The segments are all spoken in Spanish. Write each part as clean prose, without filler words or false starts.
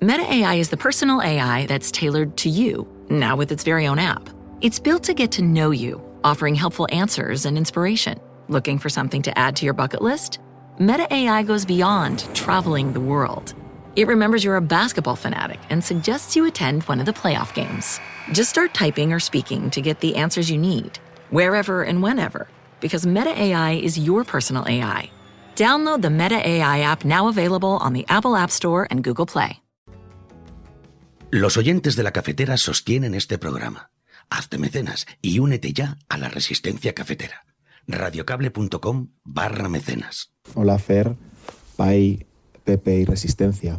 Meta AI is the personal AI that's tailored to you, now with its very own app. It's built to get to know you, offering helpful answers and inspiration. Looking for something to add to your bucket list? Meta AI goes beyond traveling the world. It remembers you're a basketball fanatic and suggests you attend one of the playoff games. Just start typing or speaking to get the answers you need, wherever and whenever, because Meta AI is your personal AI. Download the Meta AI app, now available on the Apple App Store and Google Play. Los oyentes de La Cafetera sostienen este programa. Hazte mecenas y únete ya a la resistencia cafetera. radiocable.com/mecenas. Hola Fer, Pai, Pepe y Resistencia.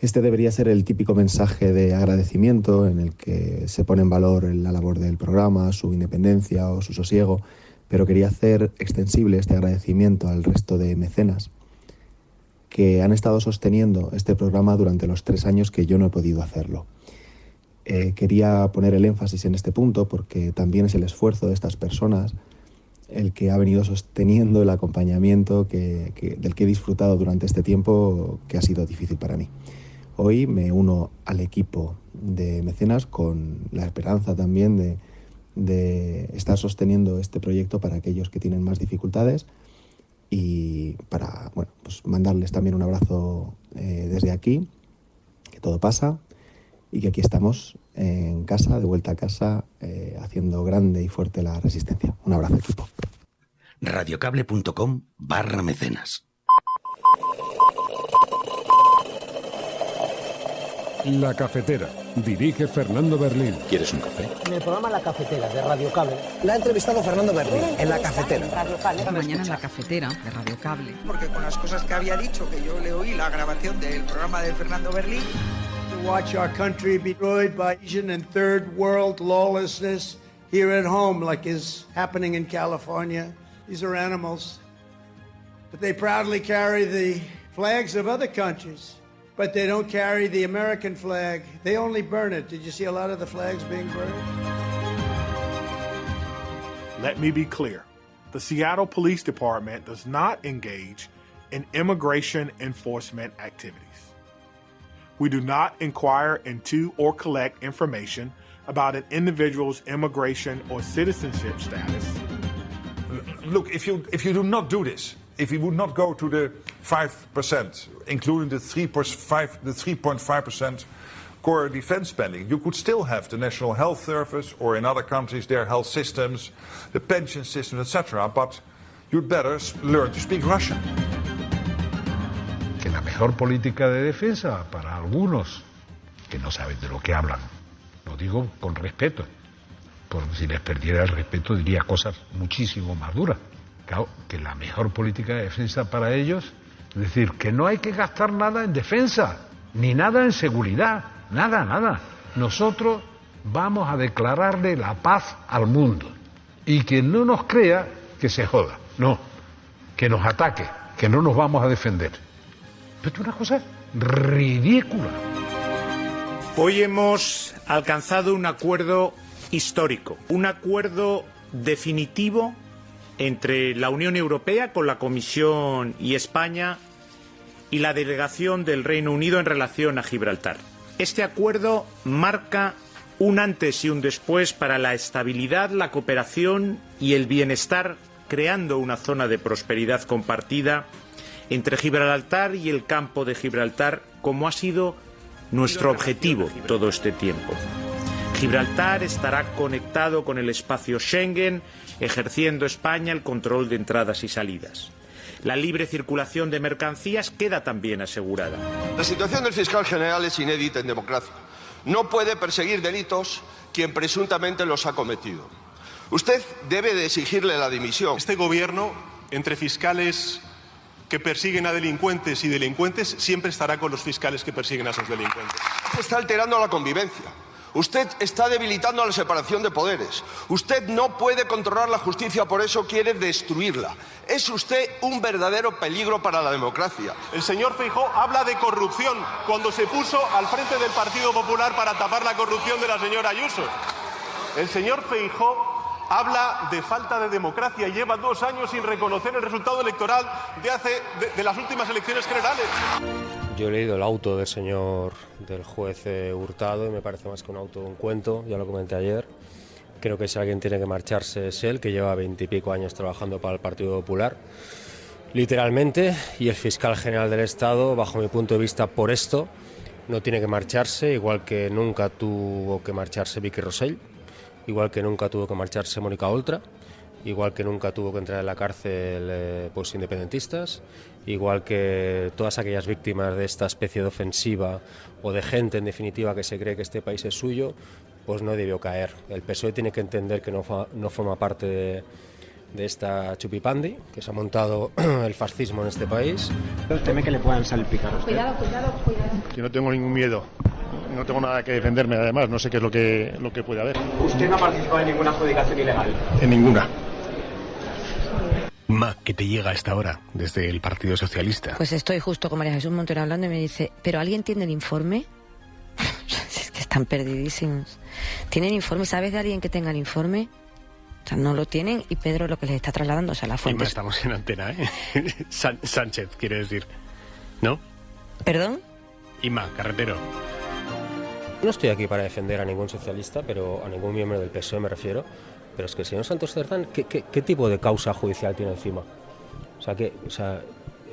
Este debería ser el típico mensaje de agradecimiento en el que se pone en valor la labor del programa, su independencia o su sosiego, pero quería hacer extensible este agradecimiento al resto de mecenas que han estado sosteniendo este programa durante los 3 años que yo no he podido hacerlo. Quería poner el énfasis en este punto porque también es el esfuerzo de estas personas el que ha venido sosteniendo el acompañamiento del que he disfrutado durante este tiempo, que ha sido difícil para mí. Hoy me uno al equipo de mecenas con la esperanza también de estar sosteniendo este proyecto para aquellos que tienen más dificultades y para pues mandarles también un abrazo desde aquí, que todo pasa y que aquí estamos en casa, de vuelta a casa, haciendo grande y fuerte la resistencia. Un abrazo, equipo. radiocable.com/mecenas. La Cafetera. Dirige Fernando Berlín. ¿Quieres un café? En el programa La Cafetera de Radio Cable. La ha entrevistado Fernando Berlín en La Cafetera. Mañana en La Cafetera de Radio Cable. Porque con las cosas que había dicho, que yo le oí la grabación del programa de Fernando Berlín. To watch our country be destroyed by Asian and third world lawlessness here at home, like is happening in California. These are animals, but they proudly carry the flags of other countries. But they don't carry the American flag. They only burn it. Did you see a lot of the flags being burned? Let me be clear. The Seattle Police Department does not engage in immigration enforcement activities. We do not inquire into or collect information about an individual's immigration or citizenship status. Look, if you do not do this, if you would not go to the 5%, including the 3.5% core defense spending, you could still have the National Health Service, or in other countries their health systems, the pension system, etc. But you'd better learn to speak Russian. Que la mejor política de defensa para algunos que no saben de lo que hablan, lo digo con respeto, porque si les perdiera el respeto diría cosas muchísimo más duras. Claro, que la mejor política de defensa para ellos, es decir, que no hay que gastar nada en defensa, ni nada en seguridad, nada. Nosotros vamos a declararle la paz al mundo. Y quien no nos crea, que se joda. No, que nos ataque, que no nos vamos a defender. Pero es una cosa ridícula. Hoy hemos alcanzado un acuerdo histórico, un acuerdo definitivo entre la Unión Europea con la Comisión y España y la delegación del Reino Unido en relación a Gibraltar. Este acuerdo marca un antes y un después para la estabilidad, la cooperación y el bienestar, creando una zona de prosperidad compartida entre Gibraltar y el campo de Gibraltar, como ha sido nuestro objetivo todo este tiempo. Gibraltar estará conectado con el espacio Schengen, ejerciendo España el control de entradas y salidas. La libre circulación de mercancías queda también asegurada. La situación del fiscal general es inédita en democracia. No puede perseguir delitos quien presuntamente los ha cometido. Usted debe de exigirle la dimisión. Este gobierno, entre fiscales que persiguen a delincuentes y delincuentes, siempre estará con los fiscales que persiguen a esos delincuentes. Está alterando la convivencia. Usted está debilitando la separación de poderes. Usted no puede controlar la justicia, por eso quiere destruirla. Es usted un verdadero peligro para la democracia. El señor Feijóo habla de corrupción cuando se puso al frente del Partido Popular para tapar la corrupción de la señora Ayuso. El señor Feijóo habla de falta de democracia. Lleva 2 años sin reconocer el resultado electoral de las últimas elecciones generales. Yo he leído el auto del juez Hurtado y me parece más que un auto de un cuento, ya lo comenté ayer. Creo que si alguien tiene que marcharse es él, que lleva 20 y pico años trabajando para el Partido Popular, literalmente, y el fiscal general del Estado, bajo mi punto de vista, por esto, no tiene que marcharse, igual que nunca tuvo que marcharse Vicky Rosell, igual que nunca tuvo que marcharse Mónica Oltra, igual que nunca tuvo que entrar en la cárcel pues independentistas, igual que todas aquellas víctimas de esta especie de ofensiva o de gente, en definitiva, que se cree que este país es suyo, pues no debió caer. El PSOE tiene que entender que no forma parte de esta chupipandi que se ha montado el fascismo en este país. ¿Teme que le puedan salpicar a usted? Cuidado. Yo no tengo ningún miedo. No tengo nada que defenderme, además. No sé qué es lo que puede haber. ¿Usted no ha participado en ninguna adjudicación ilegal? En ninguna. ¿Qué te llega a esta hora desde el Partido Socialista? Pues estoy justo con María Jesús Montero hablando y me dice, ¿pero alguien tiene el informe? Es que están perdidísimos. ¿Tienen informe? ¿Sabes de alguien que tenga el informe? O sea, no lo tienen y Pedro lo que les está trasladando, o sea, la fuente. Estamos en antena, ¿eh? Sánchez, quiere decir, ¿no? ¿Perdón? Inma, Carretero. No estoy aquí para defender a ningún socialista, pero a ningún miembro del PSOE me refiero. Pero es que el señor Santos Cerdán, ¿qué tipo de causa judicial tiene encima?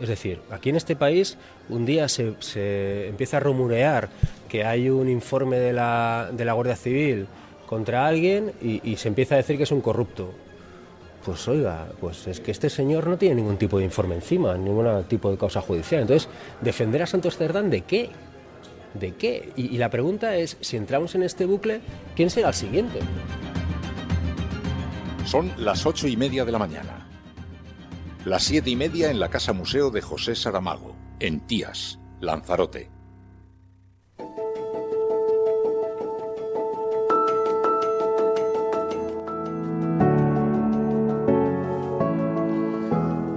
Es decir, aquí en este país un día se empieza a rumorear que hay un informe de la Guardia Civil contra alguien y se empieza a decir que es un corrupto. Pues oiga, pues es que este señor no tiene ningún tipo de informe encima, ningún tipo de causa judicial. Entonces, ¿defender a Santos Cerdán de qué? ¿De qué? Y la pregunta es, si entramos en este bucle, ¿quién será el siguiente? Son las 8:30 de la mañana. Las 7:30 en la Casa Museo de José Saramago, en Tías, Lanzarote.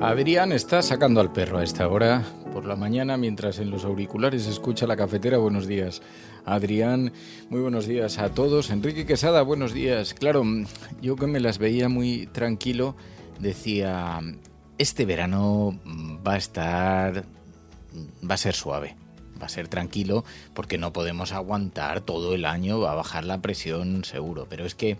Adrián está sacando al perro a esta hora por la mañana mientras en los auriculares escucha La Cafetera. Buenos días, Adrián. Muy buenos días a todos. Enrique Quesada, buenos días. Claro, yo que me las veía muy tranquilo, decía, este verano va a ser suave, va a ser tranquilo, porque no podemos aguantar todo el año, va a bajar la presión seguro. Pero es que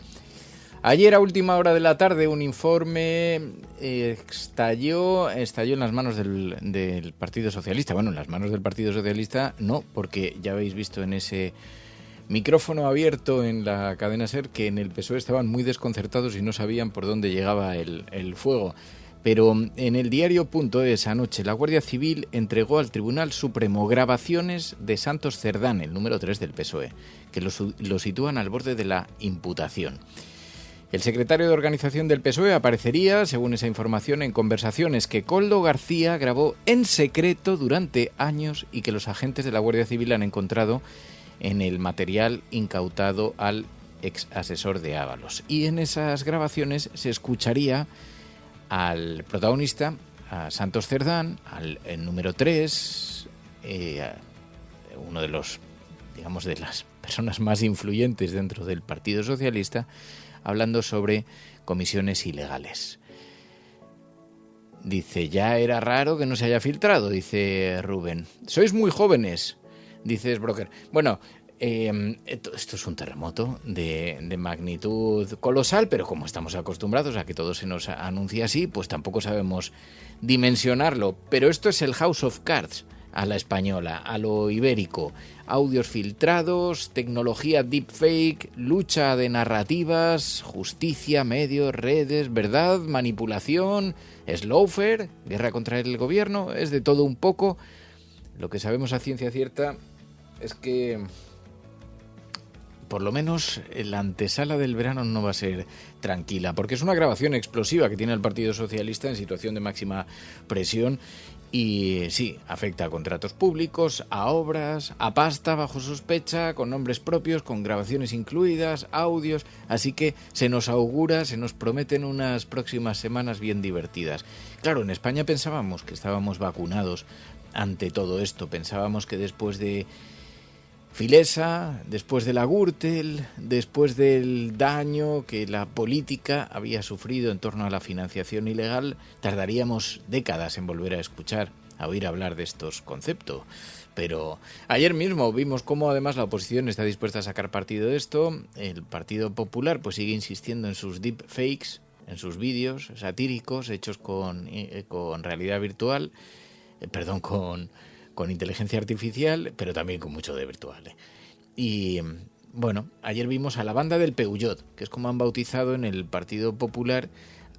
ayer a última hora de la tarde un informe estalló en las manos del Partido Socialista. Bueno, en las manos del Partido Socialista no, porque ya habéis visto en ese micrófono abierto en la cadena SER que en el PSOE estaban muy desconcertados y no sabían por dónde llegaba el fuego. Pero en el diario.es anoche la Guardia Civil entregó al Tribunal Supremo grabaciones de Santos Cerdán, el número 3 del PSOE, que lo sitúan al borde de la imputación. El secretario de organización del PSOE aparecería, según esa información, en conversaciones que Koldo García grabó en secreto durante años y que los agentes de la Guardia Civil han encontrado en el material incautado al ex asesor de Ábalos. Y en esas grabaciones se escucharía al protagonista, a Santos Cerdán, el número 3, uno de los, digamos, de las personas más influyentes dentro del Partido Socialista, hablando sobre comisiones ilegales. Dice, ya era raro que no se haya filtrado, dice Rubén. Sois muy jóvenes, dice Broker. Bueno, esto es un terremoto de magnitud colosal, pero como estamos acostumbrados a que todo se nos anuncie así, pues tampoco sabemos dimensionarlo. Pero esto es el House of Cards a la española, a lo ibérico. Audios filtrados, tecnología deepfake, lucha de narrativas, justicia, medios, redes, verdad, manipulación, slowfare, guerra contra el gobierno, es de todo un poco. Lo que sabemos a ciencia cierta es que por lo menos la antesala del verano no va a ser tranquila, porque es una grabación explosiva que tiene el Partido Socialista en situación de máxima presión. Y sí, afecta a contratos públicos, a obras, a pasta bajo sospecha, con nombres propios, con grabaciones incluidas, audios. Así que se nos augura, se nos prometen unas próximas semanas bien divertidas. Claro, en España pensábamos que estábamos vacunados ante todo esto. Pensábamos que después de Filesa, después de la Gürtel, después del daño que la política había sufrido en torno a la financiación ilegal, tardaríamos décadas en volver a oír hablar de estos conceptos. Pero ayer mismo vimos cómo además la oposición está dispuesta a sacar partido de esto. El Partido Popular pues sigue insistiendo en sus deepfakes, en sus vídeos satíricos hechos con realidad virtual, con inteligencia artificial, pero también con mucho de virtual. Y bueno, ayer vimos a la banda del Peugeot, que es como han bautizado en el Partido Popular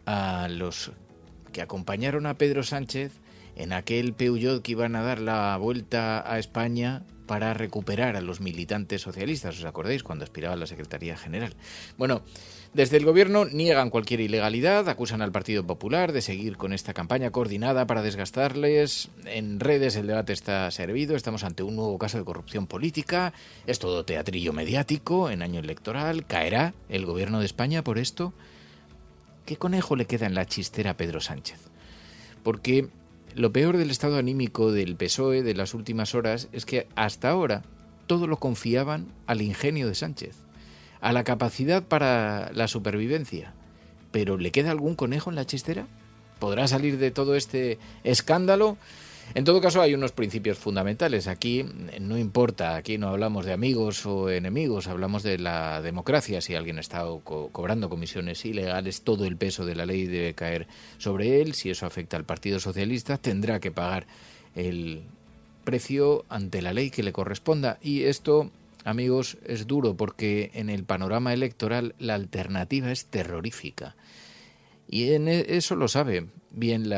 a los que acompañaron a Pedro Sánchez en aquel Peugeot que iban a dar la vuelta a España para recuperar a los militantes socialistas, ¿os acordáis? Cuando aspiraba a la Secretaría General. Bueno, desde el gobierno niegan cualquier ilegalidad, acusan al Partido Popular de seguir con esta campaña coordinada para desgastarles. En redes el debate está servido, estamos ante un nuevo caso de corrupción política, es todo teatrillo mediático en año electoral. ¿Caerá el gobierno de España por esto? ¿Qué conejo le queda en la chistera a Pedro Sánchez? Porque lo peor del estado anímico del PSOE de las últimas horas es que hasta ahora todo lo confiaban al ingenio de Sánchez, a la capacidad para la supervivencia. ¿Pero le queda algún conejo en la chistera? ¿Podrá salir de todo este escándalo? En todo caso, hay unos principios fundamentales. Aquí no importa, aquí no hablamos de amigos o enemigos, hablamos de la democracia. Si alguien está cobrando comisiones ilegales, todo el peso de la ley debe caer sobre él. Si eso afecta al Partido Socialista, tendrá que pagar el precio ante la ley que le corresponda. Y esto, amigos, es duro porque en el panorama electoral la alternativa es terrorífica. Y en eso lo sabe bien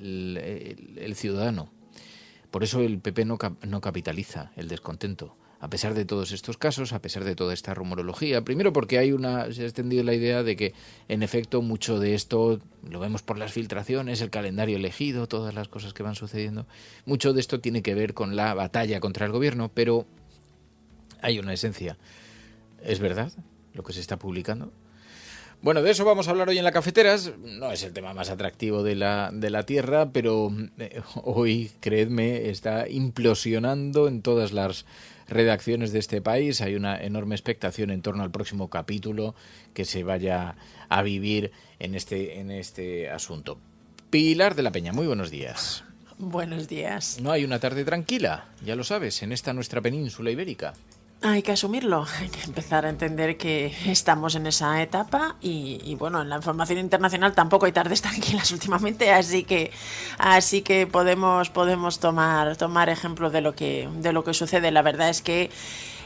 el ciudadano. Por eso el PP no capitaliza el descontento, a pesar de todos estos casos, a pesar de toda esta rumorología. Primero porque se ha extendido la idea de que, en efecto, mucho de esto lo vemos por las filtraciones, el calendario elegido, todas las cosas que van sucediendo. Mucho de esto tiene que ver con la batalla contra el gobierno, pero hay una esencia. ¿Es verdad lo que se está publicando? Bueno, de eso vamos a hablar hoy en La Cafeteras. No es el tema más atractivo de la tierra, pero hoy, creedme, está implosionando en todas las redacciones de este país. Hay una enorme expectación en torno al próximo capítulo que se vaya a vivir en este asunto. Pilar de la Peña, muy buenos días. Buenos días. No hay una tarde tranquila, ya lo sabes, en esta nuestra península ibérica. Hay que asumirlo, hay que empezar a entender que estamos en esa etapa y bueno, en la información internacional tampoco hay tardes tranquilas últimamente, así que podemos tomar ejemplo de lo que sucede. La verdad es que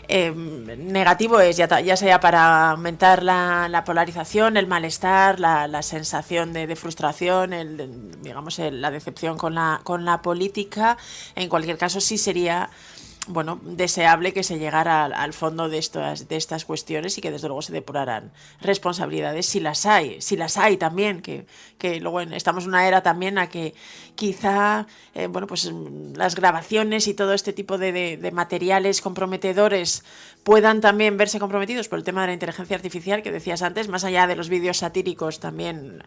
negativo es, ya sea para aumentar la polarización, el malestar, la sensación de frustración, la decepción con la política. En cualquier caso, sí sería deseable que se llegara al fondo de estas cuestiones y que desde luego se depuraran responsabilidades si las hay también, que luego estamos en una era también a que quizá las grabaciones y todo este tipo de materiales comprometedores puedan también verse comprometidos por el tema de la inteligencia artificial que decías antes, más allá de los vídeos satíricos también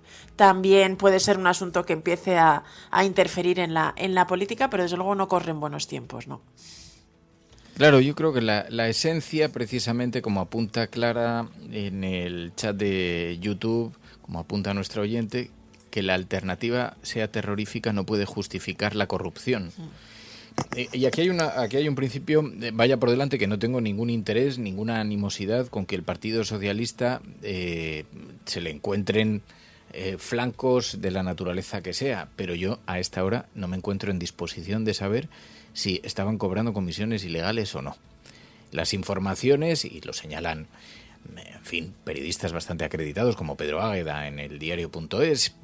puede ser un asunto que empiece a interferir en la política, pero desde luego no corren buenos tiempos, ¿no? Claro, yo creo que la esencia, precisamente como apunta Clara en el chat de YouTube, como apunta nuestro oyente, que la alternativa sea terrorífica no puede justificar la corrupción. Y aquí hay un principio, vaya por delante, que no tengo ningún interés, ninguna animosidad con que el Partido Socialista se le encuentren flancos de la naturaleza que sea, pero yo a esta hora no me encuentro en disposición de saber si estaban cobrando comisiones ilegales o no. Las informaciones, y lo señalan, en fin, periodistas bastante acreditados como Pedro Águeda en el diario.es,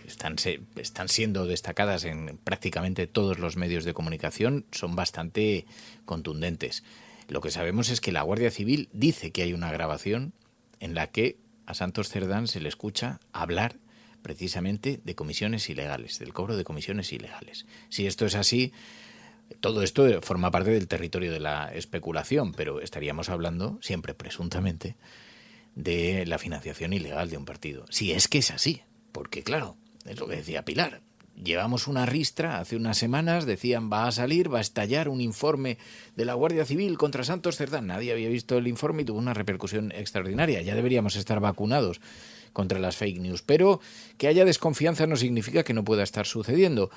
están siendo destacadas en prácticamente todos los medios de comunicación, son bastante contundentes. Lo que sabemos es que la Guardia Civil dice que hay una grabación en la que a Santos Cerdán se le escucha hablar precisamente de comisiones ilegales, del cobro de comisiones ilegales. Si esto es así, todo esto forma parte del territorio de la especulación, pero estaríamos hablando, siempre presuntamente, de la financiación ilegal de un partido. Si es que es así, porque claro, es lo que decía Pilar, llevamos una ristra, hace unas semanas decían va a estallar un informe de la Guardia Civil contra Santos Cerdán. Nadie había visto el informe y tuvo una repercusión extraordinaria. Ya deberíamos estar vacunados contra las fake news, pero que haya desconfianza no significa que no pueda estar sucediendo.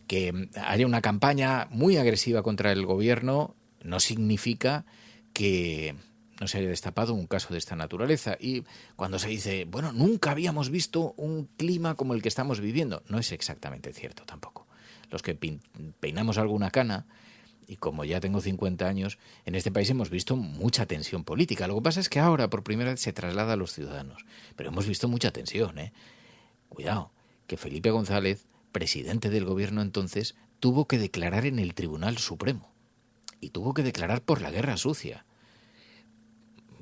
que haya una campaña muy agresiva contra el gobierno no significa que no se haya destapado un caso de esta naturaleza. Y cuando se dice, bueno, nunca habíamos visto un clima como el que estamos viviendo, no es exactamente cierto tampoco. Los que peinamos alguna cana, y como ya tengo 50 años, en este país hemos visto mucha tensión política. Lo que pasa es que ahora por primera vez se traslada a los ciudadanos. Pero hemos visto mucha tensión, ¿eh? Cuidado, que Felipe González, presidente del gobierno entonces, tuvo que declarar en el Tribunal Supremo. Y tuvo que declarar por la guerra sucia.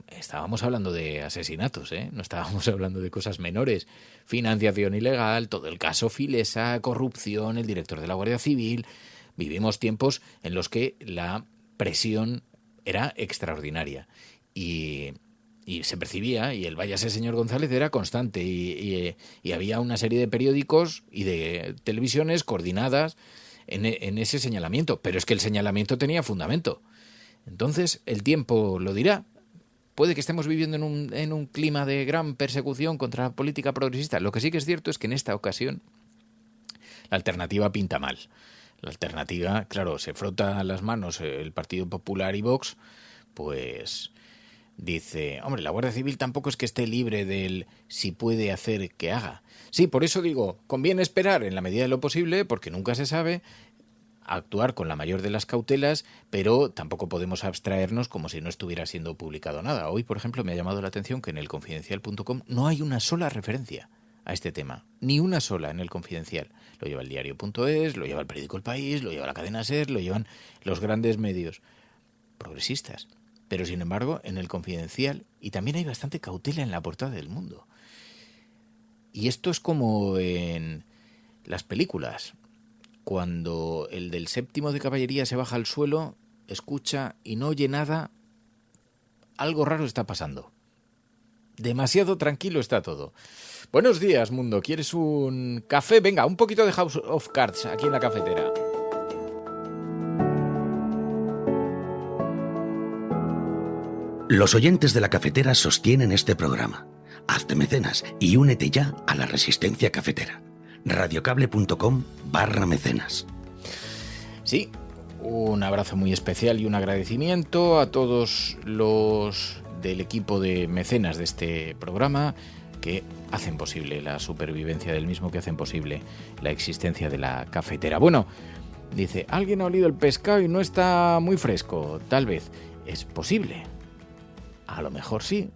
Estábamos hablando de asesinatos, ¿eh? No estábamos hablando de cosas menores. Financiación ilegal, todo el caso Filesa, corrupción, el director de la Guardia Civil. Vivimos tiempos en los que la presión era extraordinaria y se percibía, y el váyase señor González era constante, y había una serie de periódicos y de televisiones coordinadas en ese señalamiento, pero es que el señalamiento tenía fundamento. Entonces el tiempo lo dirá. Puede que estemos viviendo en un clima de gran persecución contra la política progresista. Lo que sí que es cierto es que en esta ocasión la alternativa pinta mal. La alternativa, claro, se frota las manos el Partido Popular y Vox, pues dice, hombre, la Guardia Civil tampoco es que esté libre del si puede hacer que haga. Sí, por eso digo, conviene esperar en la medida de lo posible, porque nunca se sabe, actuar con la mayor de las cautelas, pero tampoco podemos abstraernos como si no estuviera siendo publicado nada. Hoy, por ejemplo, me ha llamado la atención que en el Confidencial.com no hay una sola referencia a este tema, ni una sola en el Confidencial. Lo lleva el diario.es, lo lleva el periódico El País, lo lleva la cadena SER, lo llevan los grandes medios progresistas. Pero, sin embargo, en el Confidencial, y también hay bastante cautela en la portada del Mundo. Y esto es como en las películas. Cuando el del 7º de caballería se baja al suelo, escucha y no oye nada, algo raro está pasando. Demasiado tranquilo está todo. Buenos días, mundo. ¿Quieres un café? Venga, un poquito de House of Cards aquí en la cafetera. Los oyentes de la cafetera sostienen este programa. Hazte mecenas y únete ya a la resistencia cafetera. radiocable.com/mecenas. Sí, un abrazo muy especial y un agradecimiento a todos los del equipo de mecenas de este programa que hacen posible la supervivencia del mismo, que hacen posible la existencia de la cafetera. Bueno, dice, alguien ha olido el pescado y no está muy fresco. Tal vez es posible. A lo mejor sí,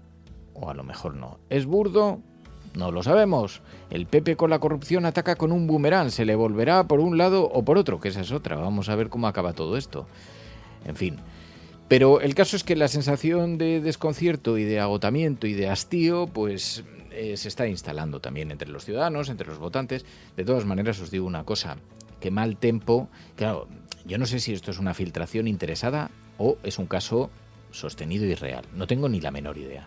o a lo mejor no. ¿Es burdo? No lo sabemos. El PP con la corrupción ataca con un boomerang. Se le volverá por un lado o por otro, que esa es otra. Vamos a ver cómo acaba todo esto. En fin. Pero el caso es que la sensación de desconcierto y de agotamiento y de hastío, pues se está instalando también entre los ciudadanos, entre los votantes. De todas maneras, os digo una cosa. Que mal tempo. Claro, yo no sé si esto es una filtración interesada o es un caso sostenido y real. No tengo ni la menor idea.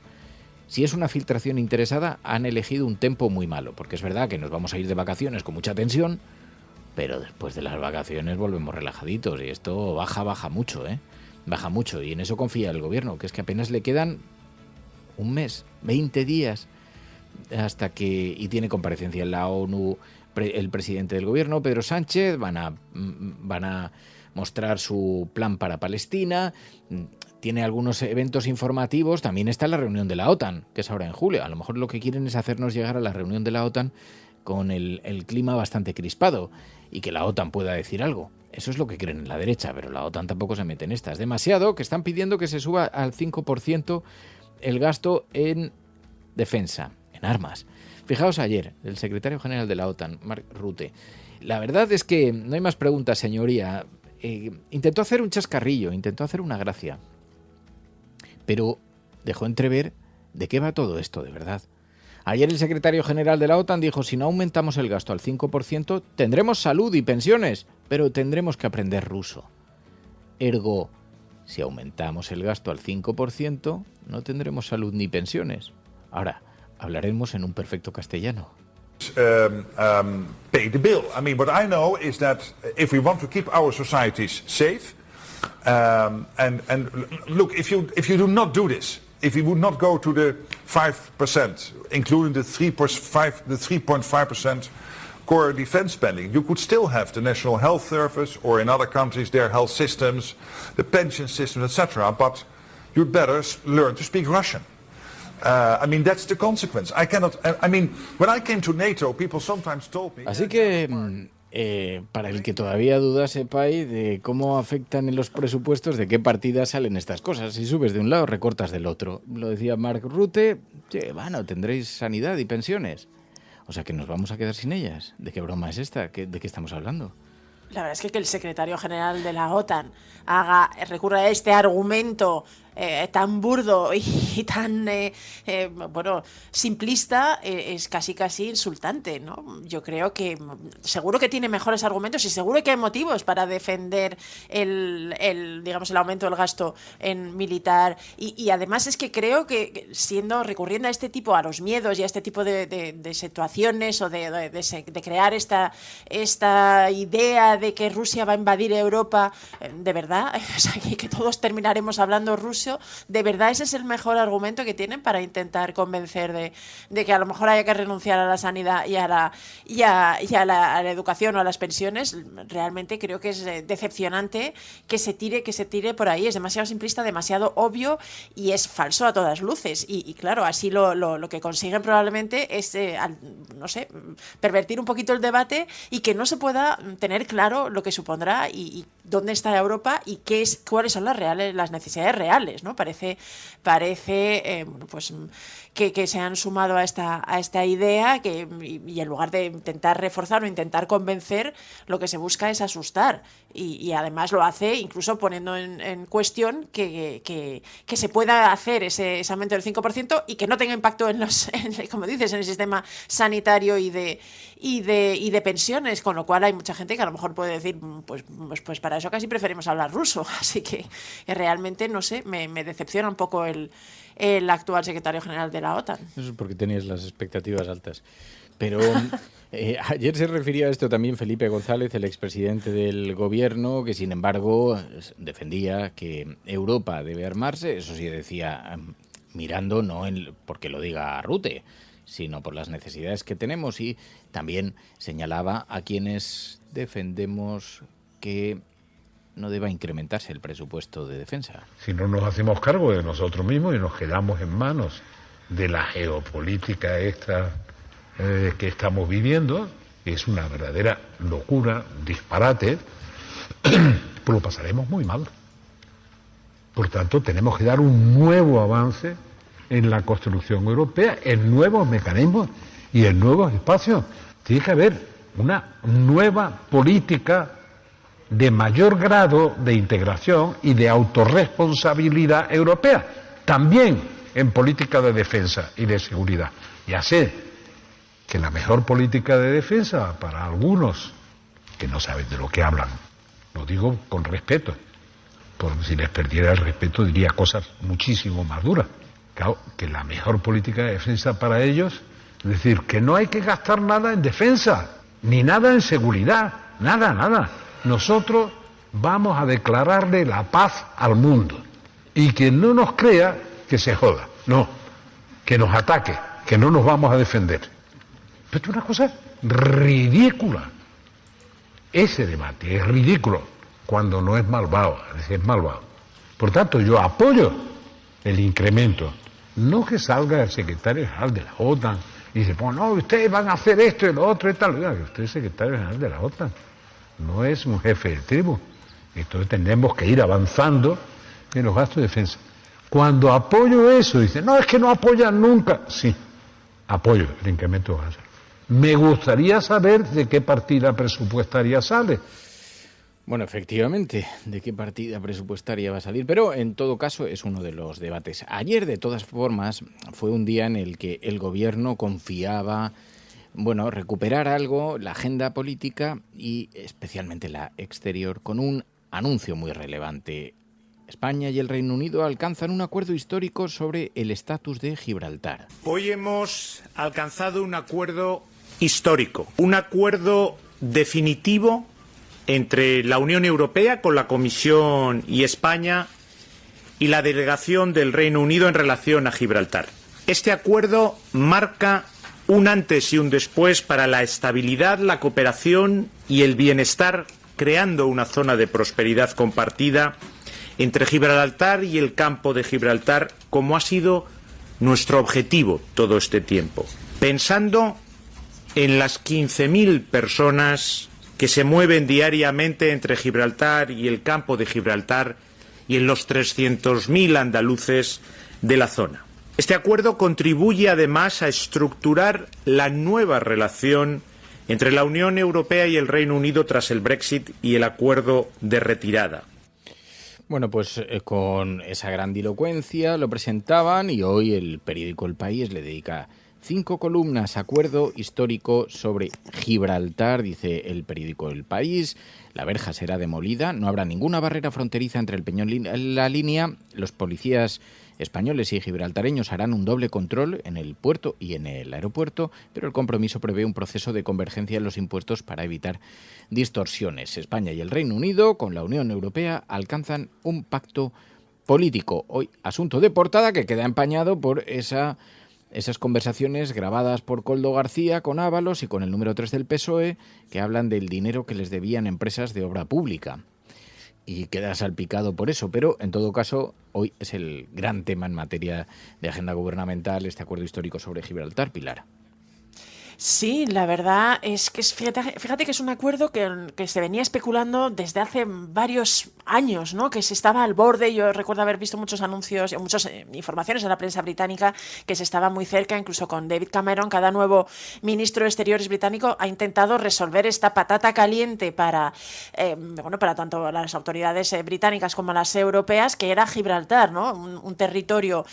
Si es una filtración interesada, han elegido un tempo muy malo, porque es verdad que nos vamos a ir de vacaciones con mucha tensión, pero después de las vacaciones volvemos relajaditos y esto baja mucho, ¿eh? Baja mucho, y en eso confía el gobierno, que es que apenas le quedan un mes, 20 días, hasta que, y tiene comparecencia en la ONU el presidente del gobierno, Pedro Sánchez, van a mostrar su plan para Palestina. Tiene algunos eventos informativos, también está la reunión de la OTAN, que es ahora en julio. A lo mejor lo que quieren es hacernos llegar a la reunión de la OTAN con el clima bastante crispado y que la OTAN pueda decir algo. Eso es lo que creen en la derecha, pero la OTAN tampoco se mete en estas. Demasiado, que están pidiendo que se suba al 5% el gasto en defensa, en armas. Fijaos ayer, el secretario general de la OTAN, Mark Rutte. La verdad es que no hay más preguntas, señoría. Intentó hacer un chascarrillo, intentó hacer una gracia, pero dejó entrever de qué va todo esto de verdad. Ayer el secretario general de la OTAN dijo, si no aumentamos el gasto al 5%, tendremos salud y pensiones, pero tendremos que aprender ruso. Ergo, si aumentamos el gasto al 5%, no tendremos salud ni pensiones. Ahora, hablaremos en un perfecto castellano. Pay the bill. I mean, what I know is that if we want to keep our societies safe, and look, if you do not do this, if we would not go to the 5%, including the 3.5% core defense spending, you could still have the National Health Service or in other countries their health systems, the pension system, etc. But you'd better learn to speak Russian. I mean, that's the consequence. I mean, when I came to NATO, people sometimes told me... Así que, para el que todavía duda, sepáis de cómo afectan en los presupuestos, de qué partidas salen estas cosas. Si subes de un lado, recortas del otro. Lo decía Mark Rutte, bueno, tendréis sanidad y pensiones. O sea que nos vamos a quedar sin ellas. ¿De qué broma es esta? ¿De qué estamos hablando? La verdad es que el secretario general de la OTAN recurra a este argumento tan burdo y tan simplista es casi insultante, ¿no? Yo creo que seguro que tiene mejores argumentos y seguro que hay motivos para defender el aumento del gasto en militar y además es que creo que recurriendo a los miedos y a este tipo de situaciones o de crear esta idea de que Rusia va a invadir Europa, de verdad, o sea, que todos terminaremos hablando ruso. ¿De verdad ese es el mejor argumento que tienen para intentar convencer de que a lo mejor haya que renunciar a la sanidad y a la educación o a las pensiones? Realmente creo que es decepcionante que se tire por ahí. Es demasiado simplista, demasiado obvio y es falso a todas luces. Y claro, así lo que consiguen probablemente es, pervertir un poquito el debate y que no se pueda tener claro lo que supondrá y dónde está Europa y cuáles son las necesidades reales, ¿no? Parece que se han sumado a esta idea y en lugar de intentar reforzar o intentar convencer, lo que se busca es asustar y además lo hace incluso poniendo en cuestión que se pueda hacer ese aumento del 5% y que no tenga impacto como dices, en el sistema sanitario y de pensiones, con lo cual hay mucha gente que a lo mejor puede decir pues para eso casi preferimos hablar ruso, así que realmente no sé, me decepciona un poco el actual secretario general de la OTAN. Eso es porque tenías las expectativas altas. Pero ayer se refería a esto también Felipe González, el expresidente del gobierno, que sin embargo defendía que Europa debe armarse. Eso sí decía, mirando no porque lo diga Rutte, sino por las necesidades que tenemos, y también señalaba a quienes defendemos que no deba incrementarse el presupuesto de defensa. Si no nos hacemos cargo de nosotros mismos y nos quedamos en manos de la geopolítica esta que estamos viviendo, es una verdadera locura, disparate, pues lo pasaremos muy mal. Por tanto, tenemos que dar un nuevo avance en la construcción europea, en nuevos mecanismos y en nuevos espacios. Tiene que haber una nueva política de mayor grado de integración y de autorresponsabilidad europea, también en política de defensa y de seguridad. Ya sé que la mejor política de defensa para algunos que no saben de lo que hablan, lo digo con respeto, porque si les perdiera el respeto diría cosas muchísimo más duras. Claro, que la mejor política de defensa para ellos es decir, que no hay que gastar nada en defensa, ni nada en seguridad, nada. Nosotros vamos a declararle la paz al mundo. Y quien no nos crea, que se joda. No, que nos ataque, que no nos vamos a defender. Pero es una cosa ridícula. Ese debate es ridículo cuando no es malvado, es malvado. Por tanto, yo apoyo el incremento. No que salga el secretario general de la OTAN y se ponga, no, ustedes van a hacer esto y lo otro y tal. Oiga, que usted es secretario general de la OTAN. No es un jefe de tribu. Entonces tenemos que ir avanzando en los gastos de defensa. Cuando apoyo eso, dicen, no, es que no apoyan nunca. Sí, apoyo el incremento de gastos. Me gustaría saber de qué partida presupuestaria sale. Bueno, efectivamente, ¿de qué partida presupuestaria va a salir? Pero en todo caso es uno de los debates. Ayer, de todas formas, fue un día en el que el gobierno confiaba recuperar algo, la agenda política y especialmente la exterior, con un anuncio muy relevante. España y el Reino Unido alcanzan un acuerdo histórico sobre el estatus de Gibraltar. Hoy hemos alcanzado un acuerdo histórico, un acuerdo definitivo entre la Unión Europea con la Comisión y España y la delegación del Reino Unido en relación a Gibraltar. Este acuerdo marca un antes y un después para la estabilidad, la cooperación y el bienestar, creando una zona de prosperidad compartida entre Gibraltar y el campo de Gibraltar, como ha sido nuestro objetivo todo este tiempo. Pensando en las 15.000 personas que se mueven diariamente entre Gibraltar y el campo de Gibraltar y en los 300.000 andaluces de la zona. Este acuerdo contribuye además a estructurar la nueva relación entre la Unión Europea y el Reino Unido tras el Brexit y el acuerdo de retirada. Bueno, pues con esa grandilocuencia lo presentaban y hoy el periódico El País le dedica 5 columnas. Acuerdo histórico sobre Gibraltar, dice el periódico El País. La verja será demolida, no habrá ninguna barrera fronteriza entre el Peñón y la línea. Los policías españoles y gibraltareños harán un doble control en el puerto y en el aeropuerto, pero el compromiso prevé un proceso de convergencia en los impuestos para evitar distorsiones. España y el Reino Unido, con la Unión Europea, alcanzan un pacto político. Hoy, asunto de portada que queda empañado por esas conversaciones grabadas por Koldo García con Ábalos y con el número 3 del PSOE, que hablan del dinero que les debían empresas de obra pública. Y queda salpicado por eso, pero en todo caso hoy es el gran tema en materia de agenda gubernamental, este acuerdo histórico sobre Gibraltar. Pilar. Sí, la verdad es que fíjate que es un acuerdo que se venía especulando desde hace varios años, ¿no? Que se estaba al borde. Yo recuerdo haber visto muchos anuncios, muchas informaciones en la prensa británica que se estaba muy cerca, incluso con David Cameron. Cada nuevo ministro de Exteriores británico ha intentado resolver esta patata caliente para tanto las autoridades británicas como las europeas, que era Gibraltar, ¿no? Un territorio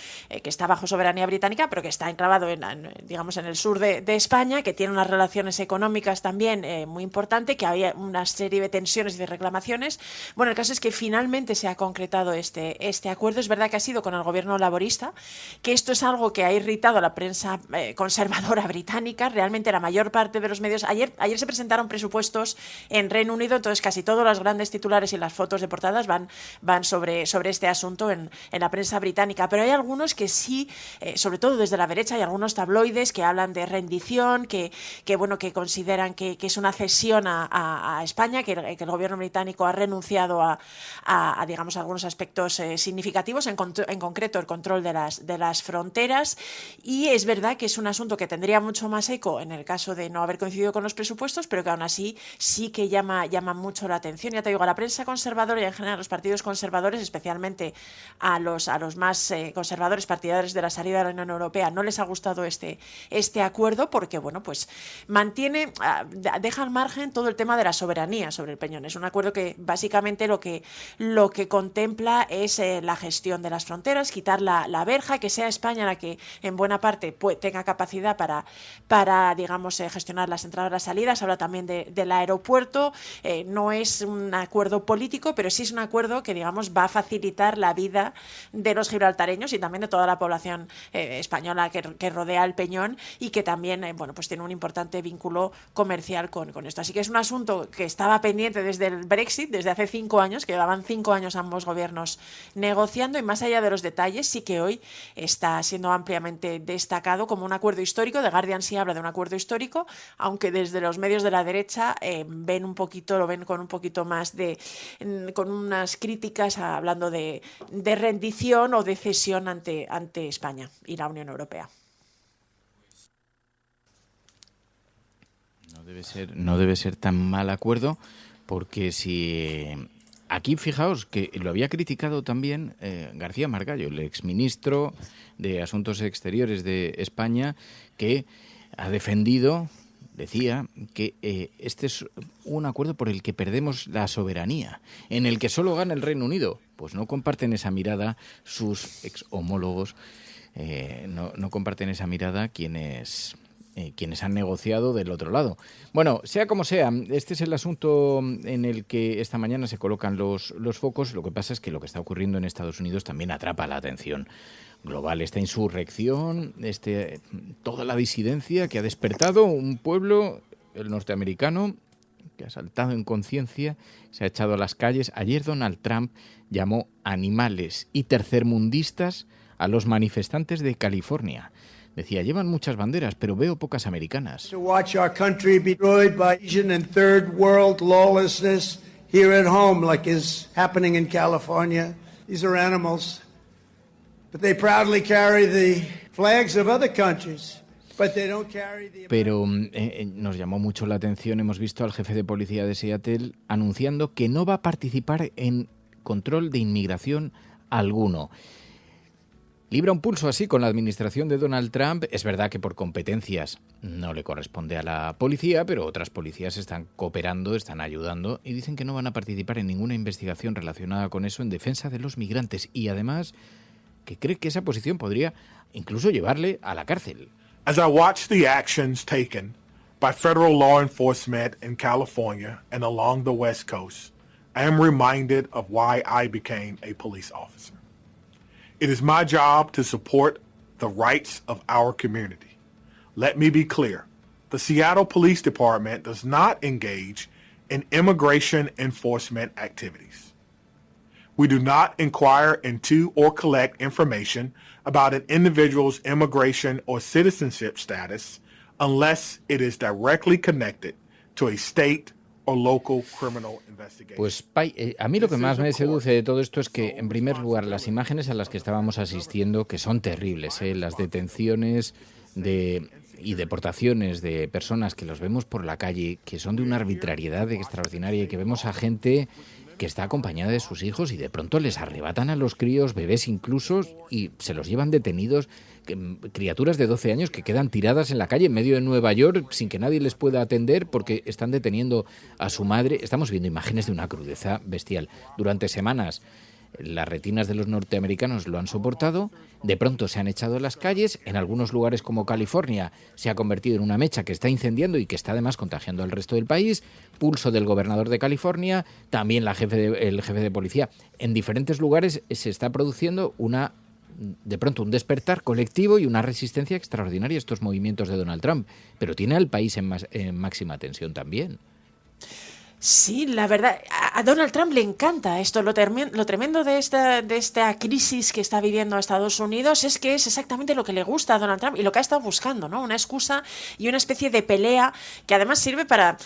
que está bajo soberanía británica, pero que está enclavado en el sur de España, que tiene unas relaciones económicas también muy importantes, que había una serie de tensiones y de reclamaciones. Bueno, el caso es que finalmente se ha concretado este acuerdo. Es verdad que ha sido con el gobierno laborista, que esto es algo que ha irritado a la prensa conservadora británica. Realmente la mayor parte de los medios... Ayer se presentaron presupuestos en Reino Unido, entonces casi todos los grandes titulares y las fotos de portadas van sobre este asunto en la prensa británica. Pero hay algunos que sí, sobre todo desde la derecha, hay algunos tabloides que hablan de rendición, que consideran que es una cesión a España, que el gobierno británico ha renunciado a digamos, algunos aspectos significativos, en concreto el control de las fronteras. Y es verdad que es un asunto que tendría mucho más eco en el caso de no haber coincidido con los presupuestos, pero que aún así sí que llama mucho la atención. Ya te digo, a la prensa conservadora y en general a los partidos conservadores, especialmente a los más conservadores partidarios de la salida de la Unión Europea, no les ha gustado este acuerdo, porque pues deja al margen todo el tema de la soberanía sobre el Peñón. Es un acuerdo que básicamente lo que contempla es la gestión de las fronteras, quitar la verja, que sea España la que en buena parte tenga capacidad para digamos, gestionar las entradas y las salidas. Habla también del aeropuerto. No es un acuerdo político, pero sí es un acuerdo que, digamos, va a facilitar la vida de los gibraltareños y también de toda la población española que rodea el Peñón, y que también pues tiene un importante vínculo comercial con esto. Así que es un asunto que estaba pendiente desde el Brexit, desde hace 5 años, que llevaban 5 años ambos gobiernos negociando, y más allá de los detalles, sí que hoy está siendo ampliamente destacado como un acuerdo histórico. The Guardian sí habla de un acuerdo histórico, aunque desde los medios de la derecha lo ven con un poquito más con unas críticas, hablando de rendición o de cesión ante España y la Unión Europea. No debe ser tan mal acuerdo, porque si aquí, fijaos que lo había criticado también García Margallo, el exministro de Asuntos Exteriores de España, que ha defendido, decía, que este es un acuerdo por el que perdemos la soberanía, en el que solo gana el Reino Unido. Pues no comparten esa mirada sus ex homólogos, no comparten esa mirada quienes han negociado del otro lado. Bueno, sea como sea, este es el asunto en el que esta mañana se colocan los focos. Lo que pasa es que lo que está ocurriendo en Estados Unidos también atrapa la atención global. Esta insurrección, toda la disidencia que ha despertado un pueblo, el norteamericano, que ha saltado en conciencia, se ha echado a las calles. Ayer Donald Trump llamó animales y tercermundistas a los manifestantes de California. Decía, llevan muchas banderas, pero veo pocas americanas. To watch our country be destroyed by Asian and third world lawlessness here at home, like is happening in California. These are animals, but they proudly carry the flags of other countries. Pero nos llamó mucho la atención, hemos visto al jefe de policía de Seattle anunciando que no va a participar en control de inmigración alguno. Libra un pulso así con la administración de Donald Trump. Es verdad que por competencias no le corresponde a la policía, pero otras policías están cooperando, están ayudando y dicen que no van a participar en ninguna investigación relacionada con eso en defensa de los migrantes y además que cree que esa posición podría incluso llevarle a la cárcel. As I watch the actions taken by federal law enforcement in California and along the West Coast, I am reminded of why I became a police officer. It is my job to support the rights of our community. Let me be clear. The Seattle Police Department does not engage in immigration enforcement activities. We do not inquire into or collect information about an individual's immigration or citizenship status unless it is directly connected to a state or local criminal investigation. Pues a mí lo que más me seduce de todo esto es que, en primer lugar, las imágenes a las que estábamos asistiendo, que son terribles, las detenciones y deportaciones de personas que los vemos por la calle, que son de una arbitrariedad extraordinaria y que vemos a gente que está acompañada de sus hijos y de pronto les arrebatan a los críos, bebés incluso, y se los llevan detenidos, criaturas de 12 años que quedan tiradas en la calle en medio de Nueva York sin que nadie les pueda atender porque están deteniendo a su madre. Estamos viendo imágenes de una crudeza bestial. Durante semanas las retinas de los norteamericanos lo han soportado, de pronto se han echado a las calles, en algunos lugares como California se ha convertido en una mecha que está incendiando y que está además contagiando al resto del país, pulso del gobernador de California, también el jefe de policía. En diferentes lugares se está produciendo de pronto un despertar colectivo y una resistencia extraordinaria a estos movimientos de Donald Trump, pero tiene al país en máxima tensión también. Sí, la verdad, a Donald Trump le encanta esto. Lo tremendo de esta crisis que está viviendo Estados Unidos es que es exactamente lo que le gusta a Donald Trump y lo que ha estado buscando, ¿no? Una excusa y una especie de pelea que además sirve para,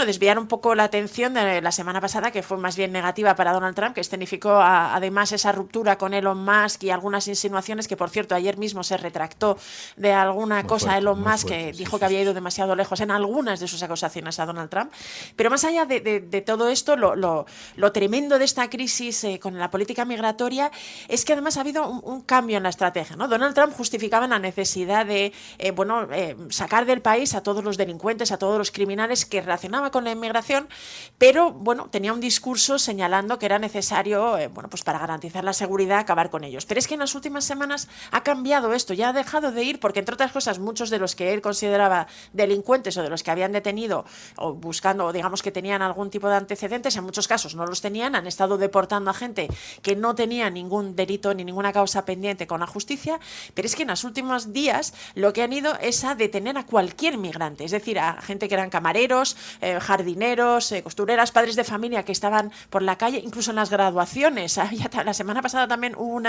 desviar un poco la atención de la semana pasada, que fue más bien negativa para Donald Trump, que escenificó además esa ruptura con Elon Musk y algunas insinuaciones que, por cierto, ayer mismo se retractó de alguna cosa Elon Musk, que dijo que había ido demasiado lejos en algunas de sus acusaciones a Donald Trump. Pero más allá de todo esto, lo tremendo de esta crisis con la política migratoria es que además ha habido un cambio en la estrategia, ¿no? Donald Trump justificaba la necesidad de sacar del país a todos los delincuentes, a todos los criminales que relacionaba con la inmigración, pero tenía un discurso señalando que era necesario para garantizar la seguridad acabar con ellos. Pero es que en las últimas semanas ha cambiado esto, ya ha dejado de ir porque, entre otras cosas, muchos de los que él consideraba delincuentes o de los que habían detenido o buscando, digamos que tenían algún tipo de antecedentes, en muchos casos no los tenían, han estado deportando a gente que no tenía ningún delito ni ninguna causa pendiente con la justicia, pero es que en los últimos días lo que han ido es a detener a cualquier migrante, es decir, a gente que eran camareros, jardineros, costureras, padres de familia que estaban por la calle, incluso en las graduaciones. La semana pasada también hubo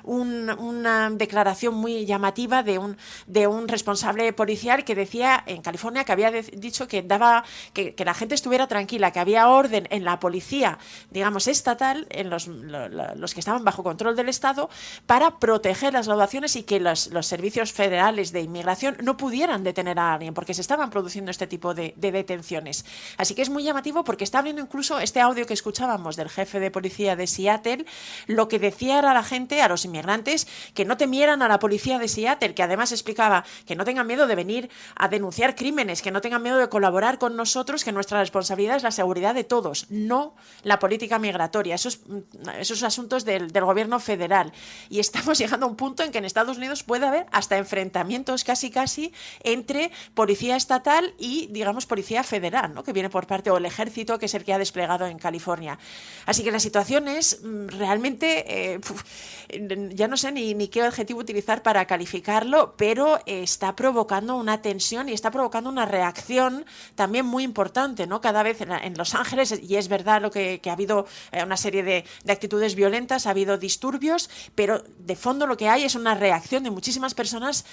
una declaración muy llamativa de un responsable policial que decía en California que había dicho que daba que la gente estuviera tranquila, que había orden en la policía, digamos, estatal, en los que estaban bajo control del Estado, para proteger las graduaciones y que los servicios federales de inmigración no pudieran detener a alguien, porque se estaban produciendo este tipo de detenciones. Así que es muy llamativo porque está abriendo incluso este audio que escuchábamos del jefe de policía de Seattle, lo que decía era a la gente, a los inmigrantes, que no temieran a la policía de Seattle, que además explicaba que no tengan miedo de venir a denunciar crímenes, que no tengan miedo de colaborar con nosotros, que nuestra responsabilidad es la seguridad de todos, no la política migratoria. Esos asuntos del gobierno federal. Y estamos llegando a un punto en que en Estados Unidos puede haber hasta enfrentamientos casi entre policía estatal y, digamos, policía federal, ¿no? Que viene por parte, o el ejército, que es el que ha desplegado en California. Así que la situación es realmente, ya no sé ni qué adjetivo utilizar para calificarlo, pero está provocando una tensión y está provocando una reacción también muy importante, ¿no? Cada vez Los Ángeles, y es verdad lo que ha habido una serie de actitudes violentas, ha habido disturbios, pero de fondo lo que hay es una reacción de muchísimas personas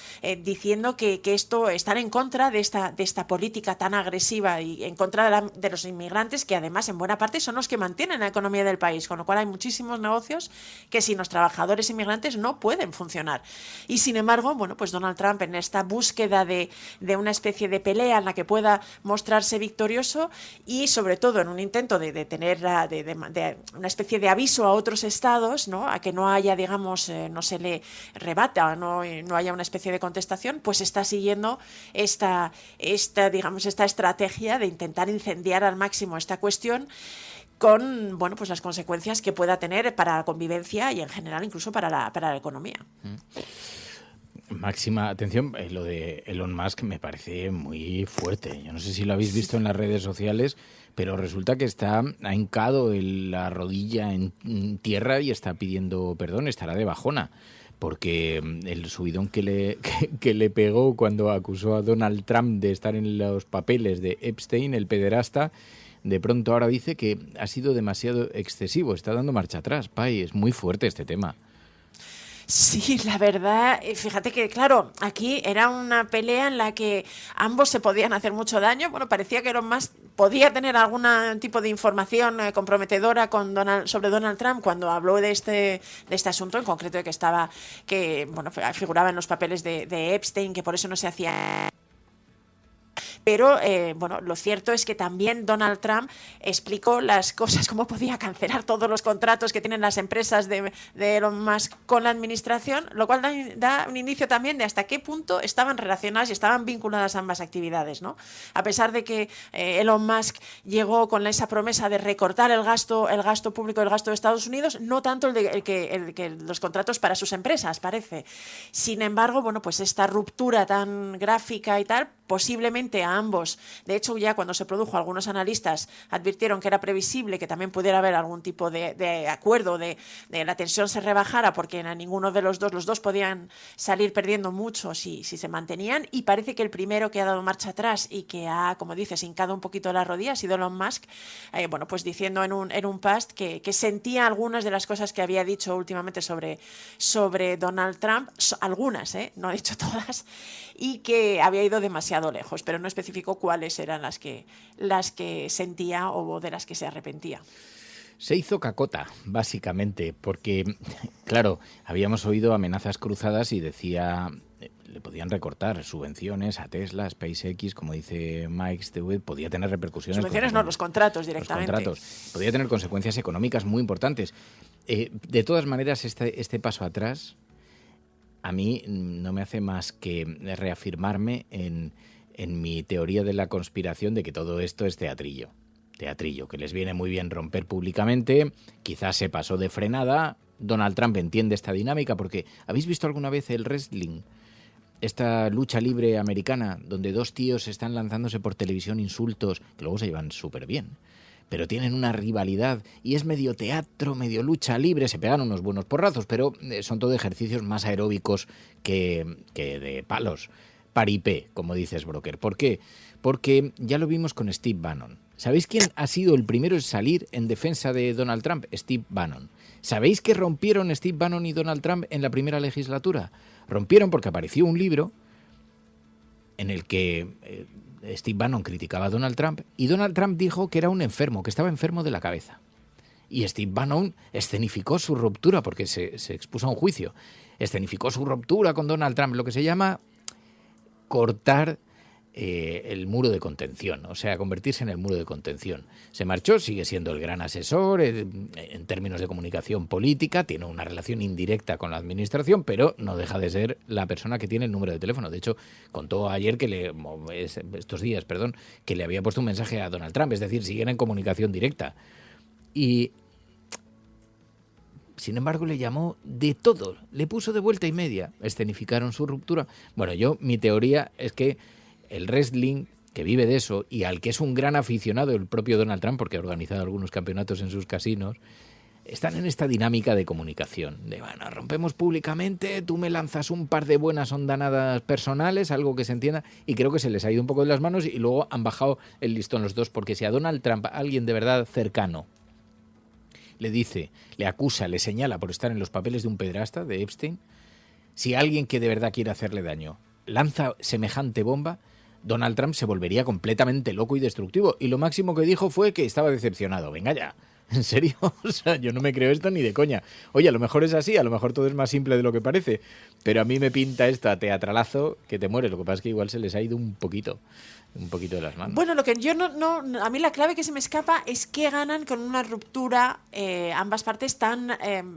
diciendo que esto están en contra de esta política tan agresiva y en contra de los inmigrantes, que además en buena parte son los que mantienen la economía del país, con lo cual hay muchísimos negocios que sin los trabajadores inmigrantes no pueden funcionar. Y sin embargo, bueno, pues Donald Trump, en esta búsqueda de una especie de pelea en la que pueda mostrarse victorioso, y sobre todo en un intento de tener de una especie de aviso a otros estados, ¿no?, a que no haya, digamos, no se le rebata, no haya una especie de contestación, pues está siguiendo esta estrategia de intentar incendiar al máximo esta cuestión, con, bueno, pues las consecuencias que pueda tener para la convivencia y en general incluso para la economía. Máxima atención, lo de Elon Musk me parece muy fuerte. Yo no sé si lo habéis visto en las redes sociales, pero resulta que ha hincado la rodilla en tierra y está pidiendo perdón, estará de bajona, porque el subidón que le pegó cuando acusó a Donald Trump de estar en los papeles de Epstein, el pederasta, de pronto ahora dice que ha sido demasiado excesivo, está dando marcha atrás. Pai, es muy fuerte este tema. Sí, la verdad, fíjate que, claro, aquí era una pelea en la que ambos se podían hacer mucho daño. Bueno, parecía que Elon Musk podía tener algún tipo de información comprometedora sobre Donald Trump cuando habló de este asunto, en concreto de que figuraba en los papeles de Epstein, que por eso no se hacía. Pero, bueno, lo cierto es que también Donald Trump explicó las cosas, cómo podía cancelar todos los contratos que tienen las empresas de Elon Musk con la administración, lo cual da un indicio también de hasta qué punto estaban relacionadas y estaban vinculadas ambas actividades, ¿no? A pesar de que Elon Musk llegó con esa promesa de recortar el gasto público, el gasto de Estados Unidos, no tanto el que los contratos para sus empresas, parece. Sin embargo, bueno, pues esta ruptura tan gráfica y tal, posiblemente a ambos. De hecho, ya cuando se produjo, algunos analistas advirtieron que era previsible que también pudiera haber algún tipo de acuerdo, de la tensión se rebajara, porque a ninguno de los dos podían salir perdiendo mucho si se mantenían, y parece que el primero que ha dado marcha atrás y que ha, como dices, hincado un poquito la rodilla ha sido Elon Musk, bueno, pues diciendo en un post que sentía algunas de las cosas que había dicho últimamente sobre Donald Trump, algunas, no he dicho todas, y que había ido demasiado lejos, pero no especificó cuáles eran las que sentía o de las que se arrepentía. Se hizo cacota, básicamente, porque, claro, habíamos oído amenazas cruzadas y decía, le podían recortar subvenciones a Tesla, SpaceX, como dice Mike Stewart, podía tener repercusiones. Subvenciones no, los contratos directamente. Los contratos. Podía tener consecuencias económicas muy importantes. De todas maneras, este paso atrás a mí no me hace más que reafirmarme en mi teoría de la conspiración de que todo esto es teatrillo, que les viene muy bien romper públicamente, quizás se pasó de frenada. Donald Trump entiende esta dinámica porque ¿habéis visto alguna vez el wrestling? Esta lucha libre americana donde dos tíos están lanzándose por televisión insultos que luego se llevan súper bien, pero tienen una rivalidad y es medio teatro, medio lucha libre, se pegan unos buenos porrazos, pero son todo ejercicios más aeróbicos que de palos. Paripé, como dices, Broker. ¿Por qué? Porque ya lo vimos con Steve Bannon. ¿Sabéis quién ha sido el primero en salir en defensa de Donald Trump? Steve Bannon. ¿Sabéis qué rompieron Steve Bannon y Donald Trump en la primera legislatura? Rompieron porque apareció un libro en el que Steve Bannon criticaba a Donald Trump y Donald Trump dijo que era un enfermo, que estaba enfermo de la cabeza. Y Steve Bannon escenificó su ruptura, porque se expuso a un juicio. Escenificó su ruptura con Donald Trump, lo que se llama cortar el muro de contención, o sea, convertirse en el muro de contención. Se marchó, sigue siendo el gran asesor en términos de comunicación política, tiene una relación indirecta con la administración, pero no deja de ser la persona que tiene el número de teléfono. De hecho, contó ayer estos días, que le había puesto un mensaje a Donald Trump, es decir, siguen en comunicación directa. Y sin embargo, le llamó de todo, le puso de vuelta y media, escenificaron su ruptura. Bueno, mi teoría es que el wrestling, que vive de eso, y al que es un gran aficionado el propio Donald Trump, porque ha organizado algunos campeonatos en sus casinos, están en esta dinámica de comunicación. De, bueno, rompemos públicamente, tú me lanzas un par de buenas ondanadas personales, algo que se entienda, y creo que se les ha ido un poco de las manos y luego han bajado el listón los dos, porque si a Donald Trump, alguien de verdad cercano, le dice, le acusa, le señala por estar en los papeles de un pederasta, de Epstein, si alguien que de verdad quiere hacerle daño lanza semejante bomba, Donald Trump se volvería completamente loco y destructivo. Y lo máximo que dijo fue que estaba decepcionado. Venga ya, ¿en serio? O sea, yo no me creo esto ni de coña. Oye, a lo mejor es así, a lo mejor todo es más simple de lo que parece, pero a mí me pinta esto a teatralazo que te mueres. Lo que pasa es que igual se les ha ido un poquito de las manos. Bueno, lo que yo a mí la clave que se me escapa es que ganan con una ruptura ambas partes tan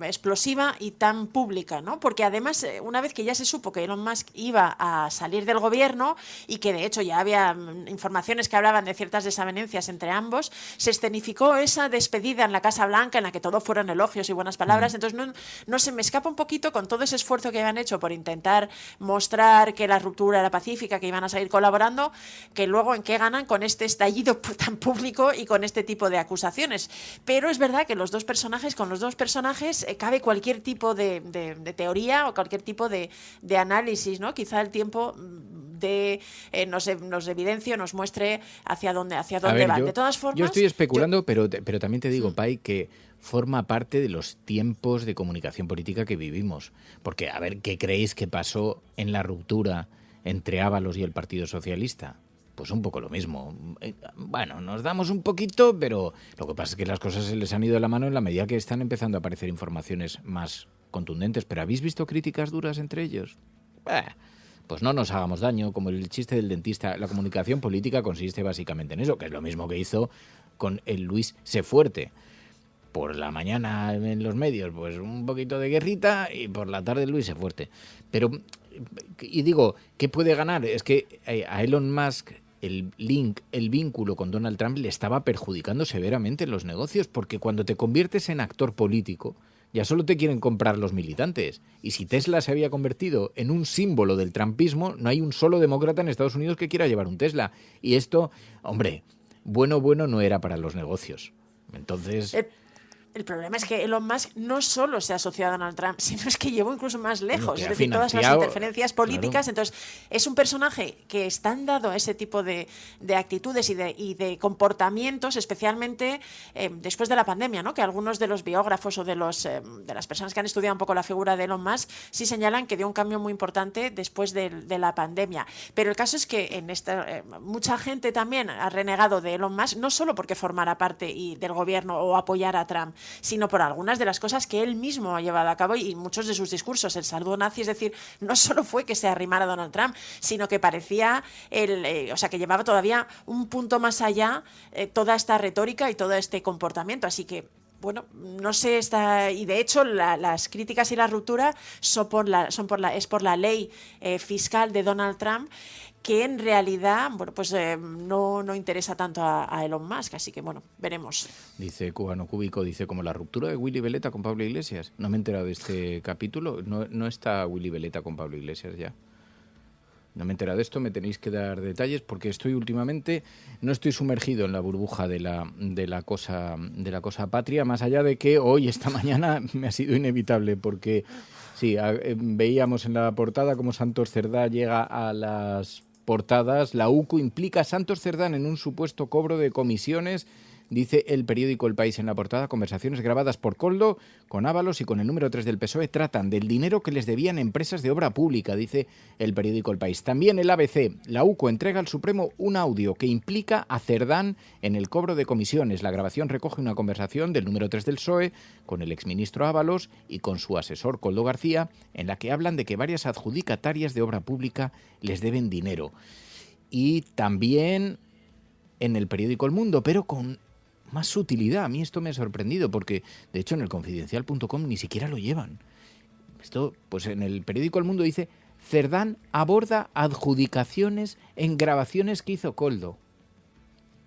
explosiva y tan pública, ¿no? Porque además, una vez que ya se supo que Elon Musk iba a salir del gobierno y que de hecho ya había informaciones que hablaban de ciertas desavenencias entre ambos, se escenificó esa despedida en la Casa Blanca en la que todo fueron elogios y buenas palabras. Entonces no se me escapa un poquito con todo ese esfuerzo que habían hecho por intentar mostrar que la ruptura era pacífica, que iban a seguir colaborando, que luego en qué ganan con este estallido tan público y con este tipo de acusaciones. Pero es verdad que con los dos personajes cabe cualquier tipo de teoría o cualquier tipo de análisis, ¿no? Quizá el tiempo nos evidencie, nos muestre hacia dónde van. De todas formas, yo estoy especulando, pero también te digo, Pai, que forma parte de los tiempos de comunicación política que vivimos. Porque, a ver, ¿qué creéis que pasó en la ruptura entre Ábalos y el Partido Socialista? Pues un poco lo mismo. Bueno, nos damos un poquito, pero lo que pasa es que las cosas se les han ido de la mano en la medida que están empezando a aparecer informaciones más contundentes. ¿Pero habéis visto críticas duras entre ellos? Pues no nos hagamos daño, como el chiste del dentista. La comunicación política consiste básicamente en eso, que es lo mismo que hizo con el Luis Sefuerte. Por la mañana en los medios, pues un poquito de guerrita, y por la tarde Luis Sefuerte. Pero, y digo, ¿qué puede ganar? Es que a Elon Musk el vínculo con Donald Trump le estaba perjudicando severamente en los negocios, porque cuando te conviertes en actor político, ya solo te quieren comprar los militantes. Y si Tesla se había convertido en un símbolo del trumpismo, no hay un solo demócrata en Estados Unidos que quiera llevar un Tesla. Y esto, hombre, bueno no era para los negocios. Entonces... El problema es que Elon Musk no solo se ha asociado a Donald Trump, sino es que llevó incluso más lejos. Es decir, todas las interferencias políticas. Claro. Entonces, es un personaje que está dado a ese tipo de actitudes y de comportamientos, especialmente después de la pandemia, ¿no? Que algunos de los biógrafos o de las personas que han estudiado un poco la figura de Elon Musk sí señalan que dio un cambio muy importante después de la pandemia. Pero el caso es que mucha gente también ha renegado de Elon Musk, no solo porque formara parte del gobierno o apoyara a Trump, sino por algunas de las cosas que él mismo ha llevado a cabo y muchos de sus discursos. El saludo nazi, es decir, no solo fue que se arrimara a Donald Trump, sino que parecía, que llevaba todavía un punto más allá toda esta retórica y todo este comportamiento. Así que, bueno, no sé, y de hecho las críticas y la ruptura es por la ley fiscal de Donald Trump, que en realidad, bueno, pues no interesa tanto a Elon Musk, así que bueno, veremos. Dice Cubano Cúbico, como la ruptura de Willy Veleta con Pablo Iglesias. No me he enterado de este capítulo, no está Willy Veleta con Pablo Iglesias ya. No me he enterado de esto, me tenéis que dar detalles porque no estoy sumergido en la burbuja de la cosa patria, más allá de que hoy, esta mañana, me ha sido inevitable porque sí, veíamos en la portada cómo Santos Cerdá llega a las portadas. La UCO implica a Santos Cerdán en un supuesto cobro de comisiones. Dice el periódico El País en la portada, conversaciones grabadas por Koldo con Ábalos y con el número 3 del PSOE tratan del dinero que les debían empresas de obra pública, dice el periódico El País. También el ABC, la UCO entrega al Supremo un audio que implica a Cerdán en el cobro de comisiones. La grabación recoge una conversación del número 3 del PSOE con el exministro Ábalos y con su asesor Koldo García, en la que hablan de que varias adjudicatarias de obra pública les deben dinero. Y también en el periódico El Mundo, pero con más sutilidad. A mí esto me ha sorprendido porque, de hecho, en el confidencial.com ni siquiera lo llevan. Esto, pues en el periódico El Mundo dice: Cerdán aborda adjudicaciones en grabaciones que hizo Koldo.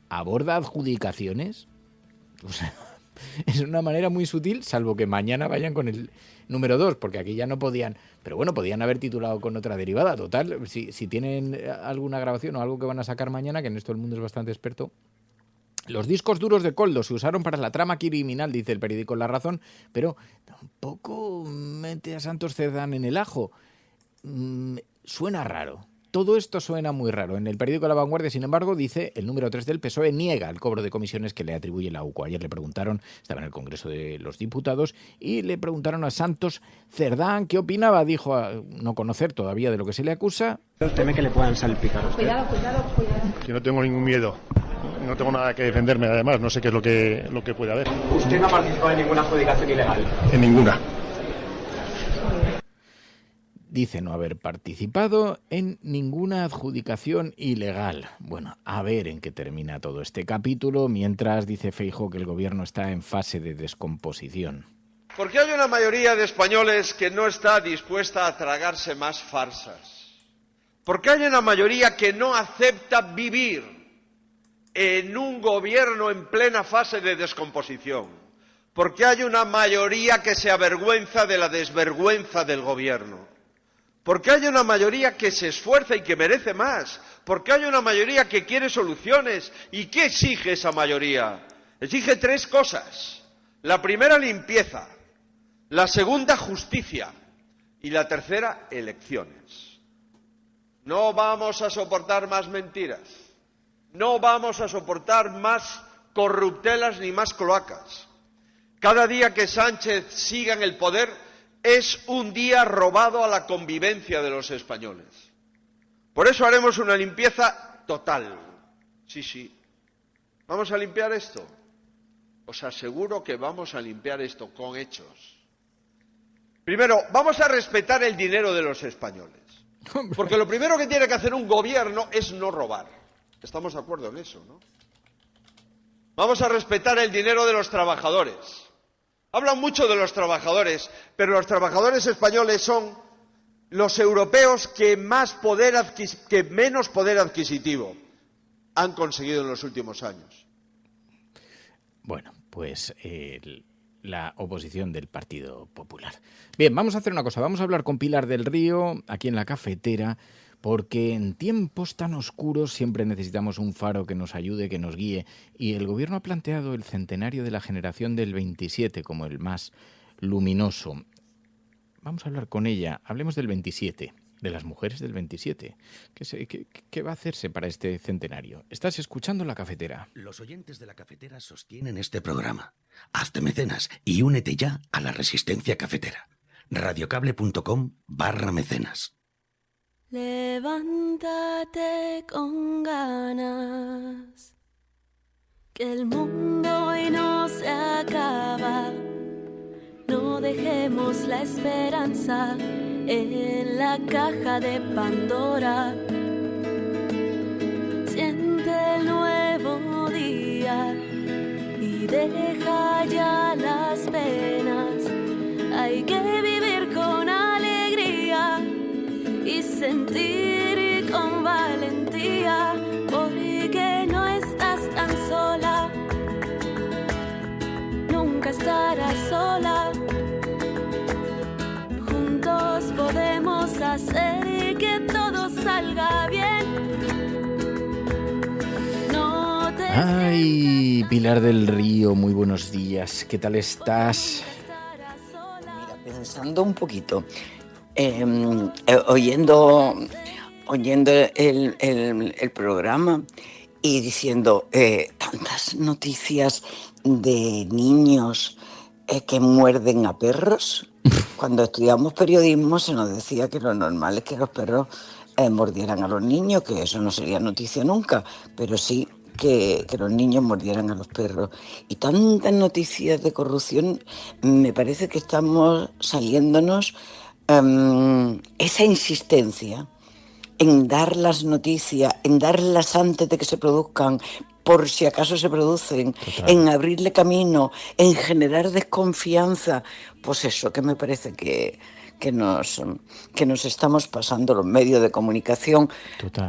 ¿Aborda adjudicaciones? O sea, es una manera muy sutil, salvo que mañana vayan con el número 2, porque aquí ya no podían. Pero bueno, podían haber titulado con otra derivada. Total, si tienen alguna grabación o algo que van a sacar mañana, que en esto El Mundo es bastante experto, Los discos duros de Koldo se usaron para la trama criminal, dice el periódico La Razón, pero tampoco mete a Santos Cerdán en el ajo. Suena raro. Todo esto suena muy raro. En el periódico La Vanguardia, sin embargo, dice el número 3 del PSOE niega el cobro de comisiones que le atribuye la UCO. Ayer le preguntaron, estaba en el Congreso de los Diputados, y le preguntaron a Santos Cerdán qué opinaba. Dijo no conocer todavía de lo que se le acusa. ¿Teme que le puedan salpicar a usted? Cuidado. Yo no tengo ningún miedo. No tengo nada que defenderme, además. No sé qué es lo que puede haber. ¿Usted no ha participado en ninguna adjudicación ilegal? En ninguna. Dice no haber participado en ninguna adjudicación ilegal. Bueno, a ver en qué termina todo este capítulo, mientras dice Feijóo que el gobierno está en fase de descomposición. Porque hay una mayoría de españoles que no está dispuesta a tragarse más farsas. Porque hay una mayoría que no acepta vivir en un gobierno en plena fase de descomposición. Porque hay una mayoría que se avergüenza de la desvergüenza del gobierno. Porque hay una mayoría que se esfuerza y que merece más. Porque hay una mayoría que quiere soluciones. ¿Y qué exige esa mayoría? Exige 3 cosas. La primera, limpieza. La segunda, justicia. Y la tercera, elecciones. No vamos a soportar más mentiras. No vamos a soportar más corruptelas ni más cloacas. Cada día que Sánchez siga en el poder es un día robado a la convivencia de los españoles. Por eso haremos una limpieza total. Sí. ¿Vamos a limpiar esto? Os aseguro que vamos a limpiar esto con hechos. Primero, vamos a respetar el dinero de los españoles. Porque lo primero que tiene que hacer un gobierno es no robar. Estamos de acuerdo en eso, ¿no? Vamos a respetar el dinero de los trabajadores. Hablan mucho de los trabajadores, pero los trabajadores españoles son los europeos que menos poder adquisitivo han conseguido en los últimos años. Bueno, pues la oposición del Partido Popular. Bien, vamos a hacer una cosa. Vamos a hablar con Pilar del Río, aquí en La Cafetera, porque en tiempos tan oscuros siempre necesitamos un faro que nos ayude, que nos guíe. Y el gobierno ha planteado el centenario de la generación del 27 como el más luminoso. Vamos a hablar con ella. Hablemos del 27, de las mujeres del 27. ¿Qué va a hacerse para este centenario? Estás escuchando La Cafetera. Los oyentes de La Cafetera sostienen este programa. Hazte mecenas y únete ya a la resistencia cafetera. radiocable.com/mecenas. Levántate con ganas, que el mundo hoy no se acaba. No dejemos la esperanza en la caja de Pandora. Siente el nuevo día y deja ya las penas. Hay que vivir con alegría y sentir con valentía, porque no estás tan sola, nunca estarás sola. Juntos podemos hacer que todo salga bien. No te Ay, Pilar del Río, muy buenos días. ¿Qué tal estás? Mira, pensando un poquito. Oyendo el programa y diciendo tantas noticias de niños que muerden a perros. Cuando estudiamos periodismo se nos decía que lo normal es que los perros mordieran a los niños, que eso no sería noticia nunca, pero sí que los niños mordieran a los perros. Y tantas noticias de corrupción, me parece que estamos saliéndonos esa insistencia en dar las noticias, en darlas antes de que se produzcan, por si acaso se producen, en abrirle camino, en generar desconfianza, pues eso que me parece que que nos estamos pasando los medios de comunicación. Total.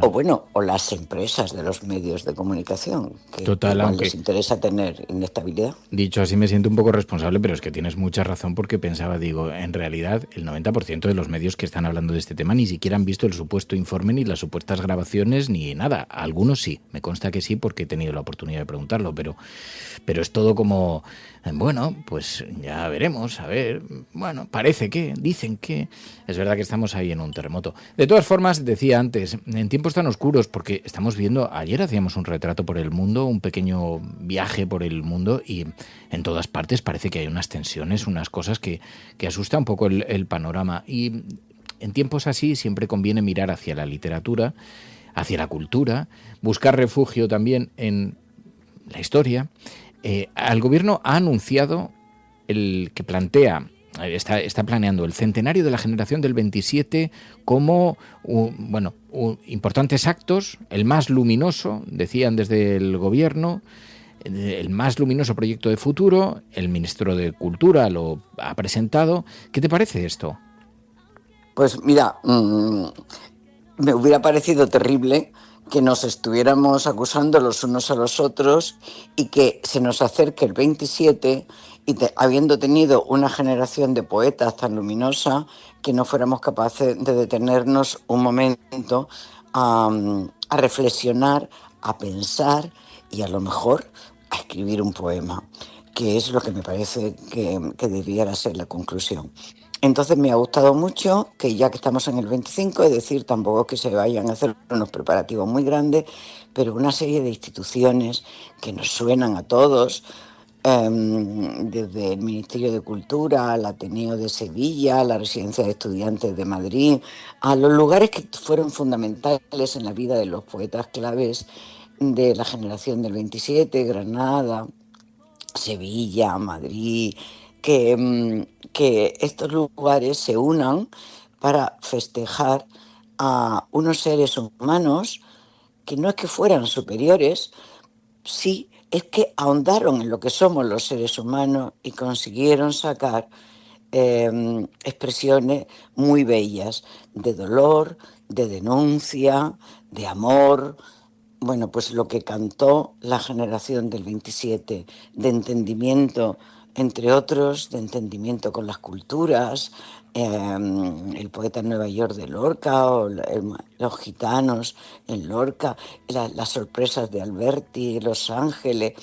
O las empresas de los medios de comunicación, que Total, igual aunque les interesa tener inestabilidad. dicho así me siento un poco responsable, pero es que tienes mucha razón, porque pensaba, digo, en realidad el 90% de los medios que están hablando de este tema ni siquiera han visto el supuesto informe, ni las supuestas grabaciones, ni nada. Algunos sí, me consta que sí, porque he tenido la oportunidad de preguntarlo, pero es todo como, bueno, pues ya veremos, a ver, bueno, parece que, dicen que. Es verdad que estamos ahí en un terremoto. De todas formas, decía antes, en tiempos tan oscuros, porque estamos viendo, ayer hacíamos un retrato por el mundo, un pequeño viaje por el mundo, y en todas partes parece que hay unas tensiones, unas cosas que asusta un poco el panorama. Y en tiempos así siempre conviene mirar hacia la literatura, hacia la cultura, buscar refugio también en la historia. El gobierno ha anunciado que plantea, está planeando el centenario de la generación del 27 como importantes actos, el más luminoso, decían desde el gobierno, el más luminoso proyecto de futuro. El ministro de Cultura lo ha presentado. ¿Qué te parece esto? Pues mira, me hubiera parecido terrible que nos estuviéramos acusando los unos a los otros y que se nos acerque el 27 y habiendo tenido una generación de poetas tan luminosa, que no fuéramos capaces de detenernos un momento a reflexionar, a pensar y a lo mejor a escribir un poema, que es lo que me parece que debiera ser la conclusión. Entonces me ha gustado mucho que ya que estamos en el 25, es decir, tampoco que se vayan a hacer unos preparativos muy grandes, pero una serie de instituciones que nos suenan a todos, desde el Ministerio de Cultura, al Ateneo de Sevilla, la Residencia de Estudiantes de Madrid, a los lugares que fueron fundamentales en la vida de los poetas claves de la generación del 27, Granada, Sevilla, Madrid, que estos lugares se unan para festejar a unos seres humanos que no es que fueran superiores, sí, es que ahondaron en lo que somos los seres humanos y consiguieron sacar expresiones muy bellas de dolor, de denuncia, de amor. Bueno, pues lo que cantó la generación del 27, de entendimiento, entre otros, de entendimiento con las culturas, el poeta en Nueva York de Lorca, o los gitanos en Lorca, las sorpresas de Alberti, Los Ángeles.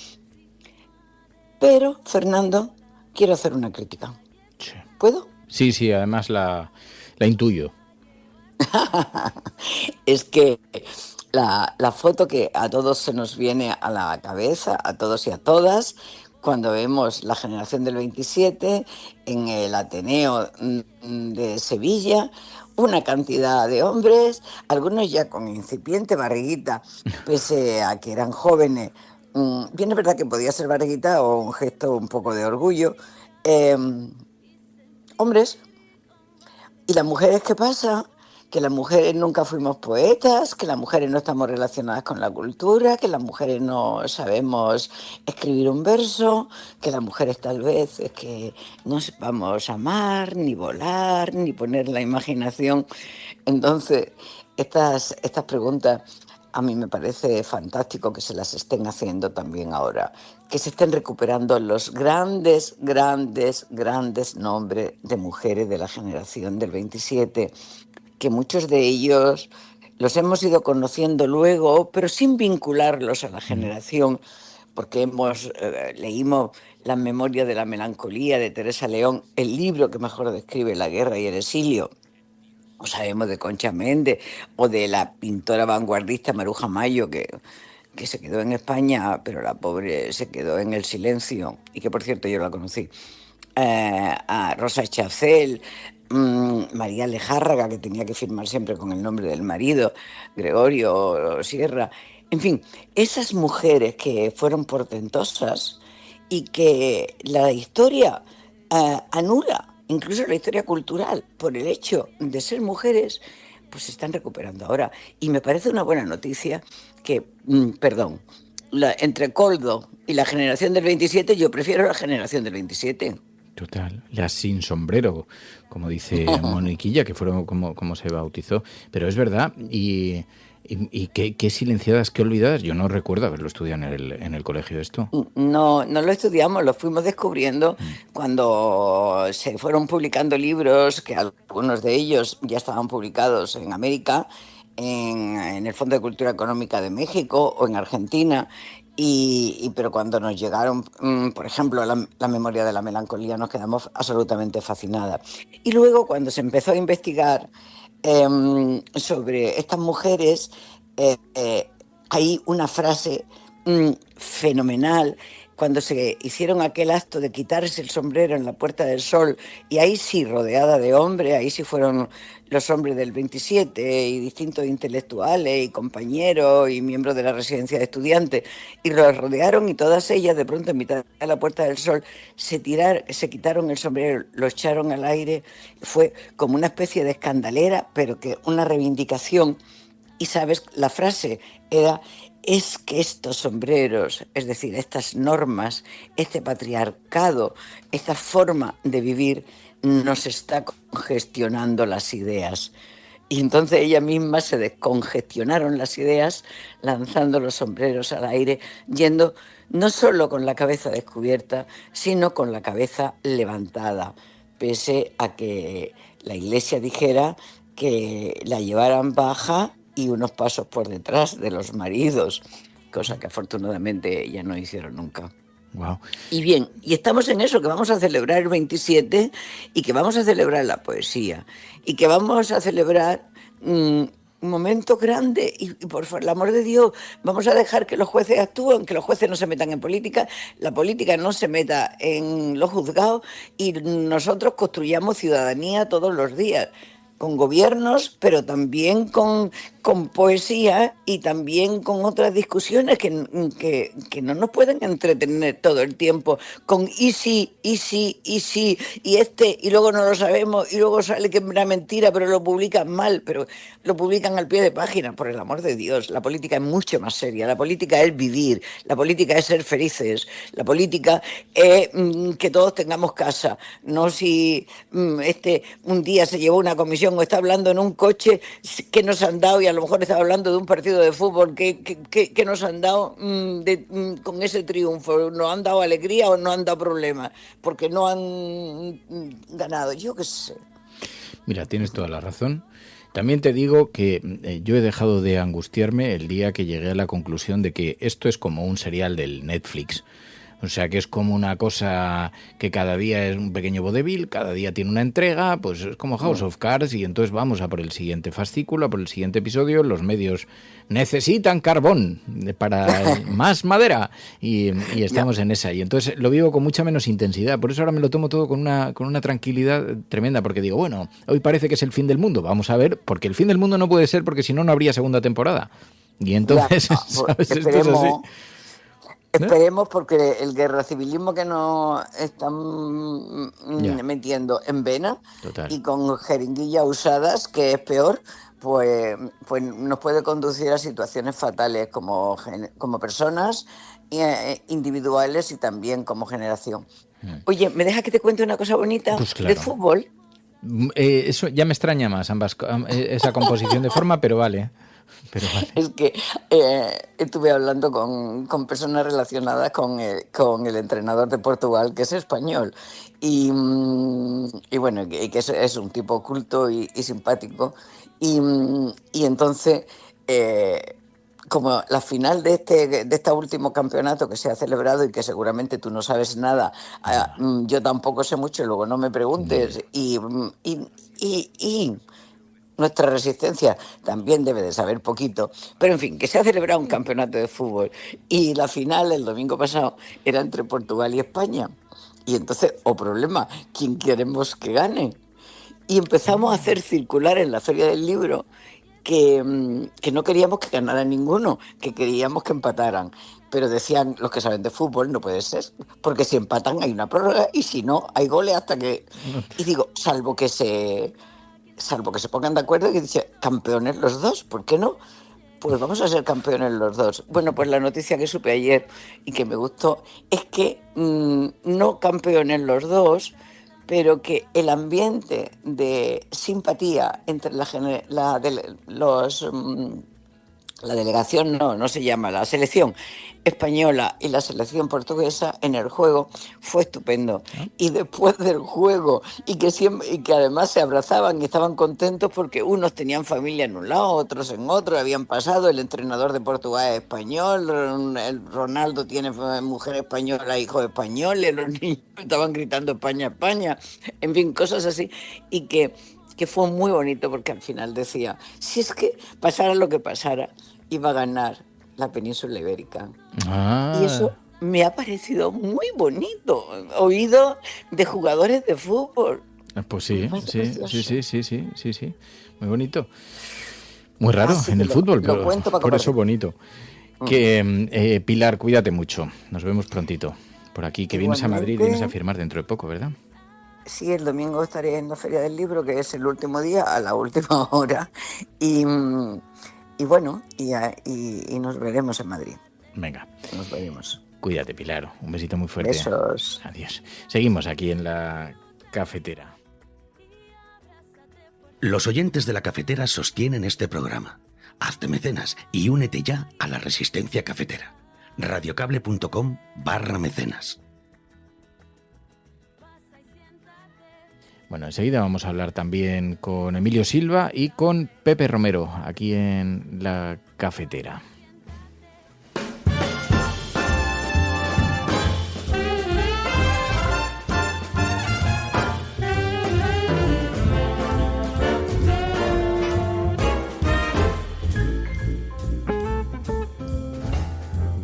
Pero, Fernando, quiero hacer una crítica. Sí. ¿Puedo? Sí, además la intuyo. Es que la foto que a todos se nos viene a la cabeza, a todos y a todas, cuando vemos la generación del 27 en el Ateneo de Sevilla, una cantidad de hombres, algunos ya con incipiente barriguita, pese a que eran jóvenes. Bien es verdad que podía ser barriguita o un gesto un poco de orgullo. Hombres. ¿Y las mujeres qué pasa? Que las mujeres nunca fuimos poetas, que las mujeres no estamos relacionadas con la cultura, que las mujeres no sabemos escribir un verso, que las mujeres tal vez es que no sepamos amar, ni volar, ni poner la imaginación. Entonces, estas preguntas a mí me parece fantástico que se las estén haciendo también ahora, que se estén recuperando los grandes nombres de mujeres de la generación del 27, que muchos de ellos los hemos ido conociendo luego, pero sin vincularlos a la generación, porque leímos La memoria de la melancolía de Teresa León, el libro que mejor describe la guerra y el exilio, o sabemos de Concha Méndez, o de la pintora vanguardista Maruja Mayo, que se quedó en España, pero la pobre se quedó en el silencio, y que por cierto yo la conocí, a Rosa Chacel, María Lejárraga, que tenía que firmar siempre con el nombre del marido, Gregorio Sierra. En fin, esas mujeres que fueron portentosas y que la historia anula, incluso la historia cultural, por el hecho de ser mujeres, pues se están recuperando ahora. Y me parece una buena noticia que, entre Coldo y la generación del 27, yo prefiero la generación del 27. Total, las sin sombrero, como dice Moniquilla, que fueron como se bautizó. Pero es verdad, y qué silenciadas, qué olvidadas. Yo no recuerdo haberlo estudiado en el colegio esto. No lo estudiamos, lo fuimos descubriendo cuando se fueron publicando libros, que algunos de ellos ya estaban publicados en América, en el Fondo de Cultura Económica de México o en Argentina. Pero cuando nos llegaron, por ejemplo, la memoria de la melancolía, nos quedamos absolutamente fascinadas. Y luego, cuando se empezó a investigar sobre estas mujeres, hay una frase fenomenal, cuando se hicieron aquel acto de quitarse el sombrero en la Puerta del Sol, y ahí sí, rodeada de hombres, ahí sí fueron los hombres del 27 y distintos intelectuales y compañeros y miembros de la residencia de estudiantes, y los rodearon, y todas ellas de pronto en mitad de la Puerta del Sol se quitaron el sombrero, lo echaron al aire. Fue como una especie de escandalera, pero que una reivindicación. Y sabes, la frase era: es que estos sombreros, es decir, estas normas, este patriarcado, esta forma de vivir nos está congestionando las ideas. Y entonces ellas mismas se descongestionaron las ideas lanzando los sombreros al aire, yendo no solo con la cabeza descubierta, sino con la cabeza levantada, pese a que la Iglesia dijera que la llevaran baja y unos pasos por detrás de los maridos, cosa que afortunadamente ya no hicieron nunca. Wow. Y bien, y estamos en eso, que vamos a celebrar el 27 y que vamos a celebrar la poesía y que vamos a celebrar un momento grande y por el amor de Dios, vamos a dejar que los jueces actúen, que los jueces no se metan en política, la política no se meta en los juzgados y nosotros construyamos ciudadanía todos los días, con gobiernos, pero también con poesía y también con otras discusiones que no nos pueden entretener todo el tiempo con y sí, y luego no lo sabemos, y luego sale que es una mentira, pero lo publican mal, pero lo publican al pie de página, por el amor de Dios. La política es mucho más seria, la política es vivir, la política es ser felices, la política es que todos tengamos casa, no si un día se llevó una comisión o está hablando en un coche que nos han dado, y a lo mejor está hablando de un partido de fútbol que nos han dado con ese triunfo, nos han dado alegría o nos han dado problemas, porque no han ganado, yo qué sé. Mira, tienes toda la razón. También te digo que yo he dejado de angustiarme el día que llegué a la conclusión de que esto es como un serial del Netflix. O sea, que es como una cosa que cada día es un pequeño vodevil, cada día tiene una entrega, pues es como House of Cards, y entonces vamos a por el siguiente fascículo, a por el siguiente episodio. Los medios necesitan carbón para más madera y estamos en esa. Y entonces lo vivo con mucha menos intensidad. Por eso ahora me lo tomo todo con una tranquilidad tremenda, porque digo, bueno, hoy parece que es el fin del mundo. Vamos a ver, porque el fin del mundo no puede ser, porque si no, no habría segunda temporada. Y entonces, ¿sabes? Esto es así. Esperemos, porque el guerracivilismo que nos están metiendo en vena, total, y con jeringuillas usadas, que es peor, pues nos puede conducir a situaciones fatales como personas individuales y también como generación. Oye, ¿me dejas que te cuente una cosa bonita? Pues claro. De fútbol? Eso ya me extraña más, esa composición de forma, pero vale. Es que estuve hablando con personas relacionadas con el entrenador de Portugal, que es español, y bueno, que es un tipo culto y simpático, y entonces como la final de este último campeonato que se ha celebrado y que seguramente tú no sabes nada, yo tampoco sé mucho, luego no me preguntes, y nuestra resistencia también debe de saber poquito, pero en fin, que se ha celebrado un campeonato de fútbol y la final el domingo pasado era entre Portugal y España, y entonces, problema, ¿quién queremos que gane? Y empezamos a hacer circular en la Feria del Libro que no queríamos que ganara ninguno, que queríamos que empataran, pero decían los que saben de fútbol, no puede ser, porque si empatan hay una prórroga y si no hay goles hasta que... Y digo, salvo que se pongan de acuerdo y que dicen campeones los dos, ¿por qué no? pues vamos a ser campeones los dos. Bueno, pues la noticia que supe ayer y que me gustó es que no campeones los dos, pero que el ambiente de simpatía entre la delegación, no se llama, la selección española y la selección portuguesa en el juego fue estupendo. Y después del juego, y que además se abrazaban y estaban contentos porque unos tenían familia en un lado, otros en otro, habían pasado, el entrenador de Portugal es español, el Ronaldo tiene mujer española, hijos españoles, los niños estaban gritando España, España, en fin, cosas así, y que fue muy bonito porque al final decía, si es que pasara lo que pasara, iba a ganar la península ibérica. Y eso me ha parecido muy bonito, oído de jugadores de fútbol. Pues sí. Muy bonito. Muy raro en el fútbol, pero por eso bonito. Que Pilar, cuídate mucho. Nos vemos prontito. Por aquí, que vienes a Madrid y vienes a firmar dentro de poco, ¿verdad? Sí, el domingo estaré en la Feria del Libro, que es el último día, a la última hora. Y bueno, y nos veremos en Madrid. Venga. Nos veremos. Cuídate, Pilar. Un besito muy fuerte. Besos. Adiós. Seguimos aquí en la cafetera. Los oyentes de la cafetera sostienen este programa. Hazte mecenas y únete ya a la resistencia cafetera. radiocable.com/mecenas. Bueno, enseguida vamos a hablar también con Emilio Silva y con Pepe Romero, aquí en la cafetera.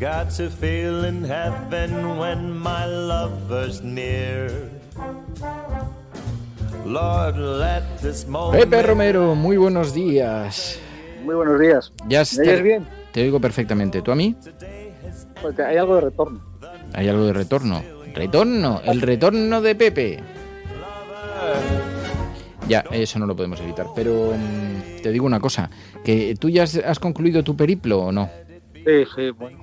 Got to feel in heaven when my lover's near. Lord, let this moment... Pepe Romero, muy buenos días. Muy buenos días. ¿Me oyes bien? Te oigo perfectamente. ¿Tú a mí? Pues hay algo de retorno. ¿Hay algo de retorno? ¡Retorno! ¡El retorno de Pepe! Ya, eso no lo podemos evitar. Pero te digo una cosa. ¿Que tú ya has concluido tu periplo o no? Sí, bueno.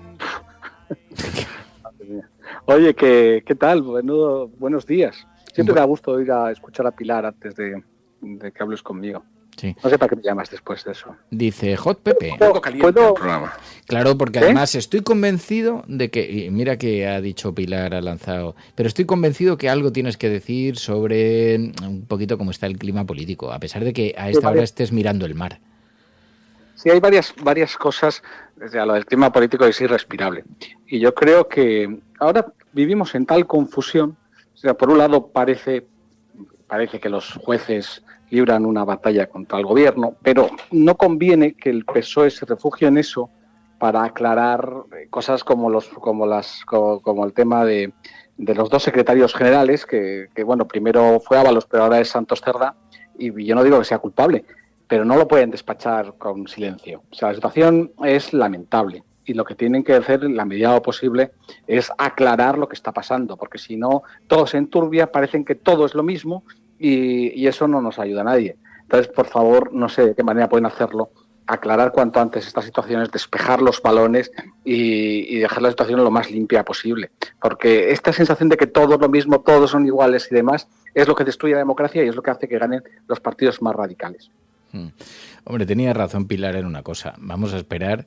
Oye, ¿qué tal? Buenos días. Siempre me da gusto ir a escuchar a Pilar antes de que hables conmigo. Sí. No sé para qué me llamas después de eso. Dice Hot Pepe. Un poco caliente el programa. Claro, porque además estoy convencido de que, y mira que ha dicho Pilar, ha lanzado, pero estoy convencido que algo tienes que decir sobre un poquito cómo está el clima político, a pesar de que a esta hora estés mirando el mar. Sí, hay varias cosas. Desde lo del clima político es irrespirable. Y yo creo que ahora vivimos en tal confusión. O sea, por un lado parece que los jueces libran una batalla contra el gobierno, pero no conviene que el PSOE se refugie en eso para aclarar cosas como el tema de los dos secretarios generales, que bueno, primero fue Ábalos, pero ahora es Santos Cerda, y yo no digo que sea culpable, pero no lo pueden despachar con silencio. O sea, la situación es lamentable. Y lo que tienen que hacer en la medida de lo posible es aclarar lo que está pasando, porque si no, todo se enturbia, parecen que todo es lo mismo y eso no nos ayuda a nadie. Entonces, por favor, no sé de qué manera pueden hacerlo, aclarar cuanto antes estas situaciones, despejar los balones y dejar la situación lo más limpia posible. Porque esta sensación de que todo es lo mismo, todos son iguales y demás, es lo que destruye la democracia y es lo que hace que ganen los partidos más radicales. Hombre, tenía razón Pilar en una cosa. Vamos a esperar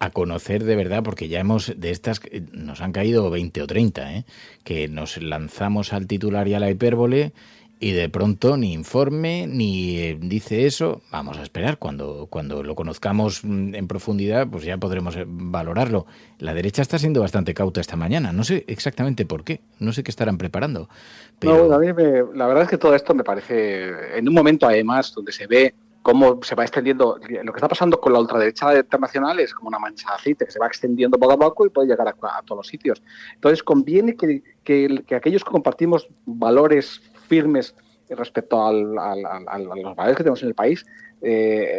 a conocer de verdad, porque ya de estas nos han caído 20 o 30, que nos lanzamos al titular y a la hipérbole y de pronto ni informe ni dice eso. Vamos a esperar, cuando lo conozcamos en profundidad, pues ya podremos valorarlo. La derecha está siendo bastante cauta esta mañana, no sé exactamente por qué, no sé qué estarán preparando. Pero... No, a mí la verdad es que todo esto me parece, en un momento además donde se ve cómo se va extendiendo, lo que está pasando con la ultraderecha internacional es como una mancha de aceite que se va extendiendo poco a poco y puede llegar a todos los sitios. Entonces conviene que aquellos que compartimos valores firmes respecto a los valores que tenemos en el país,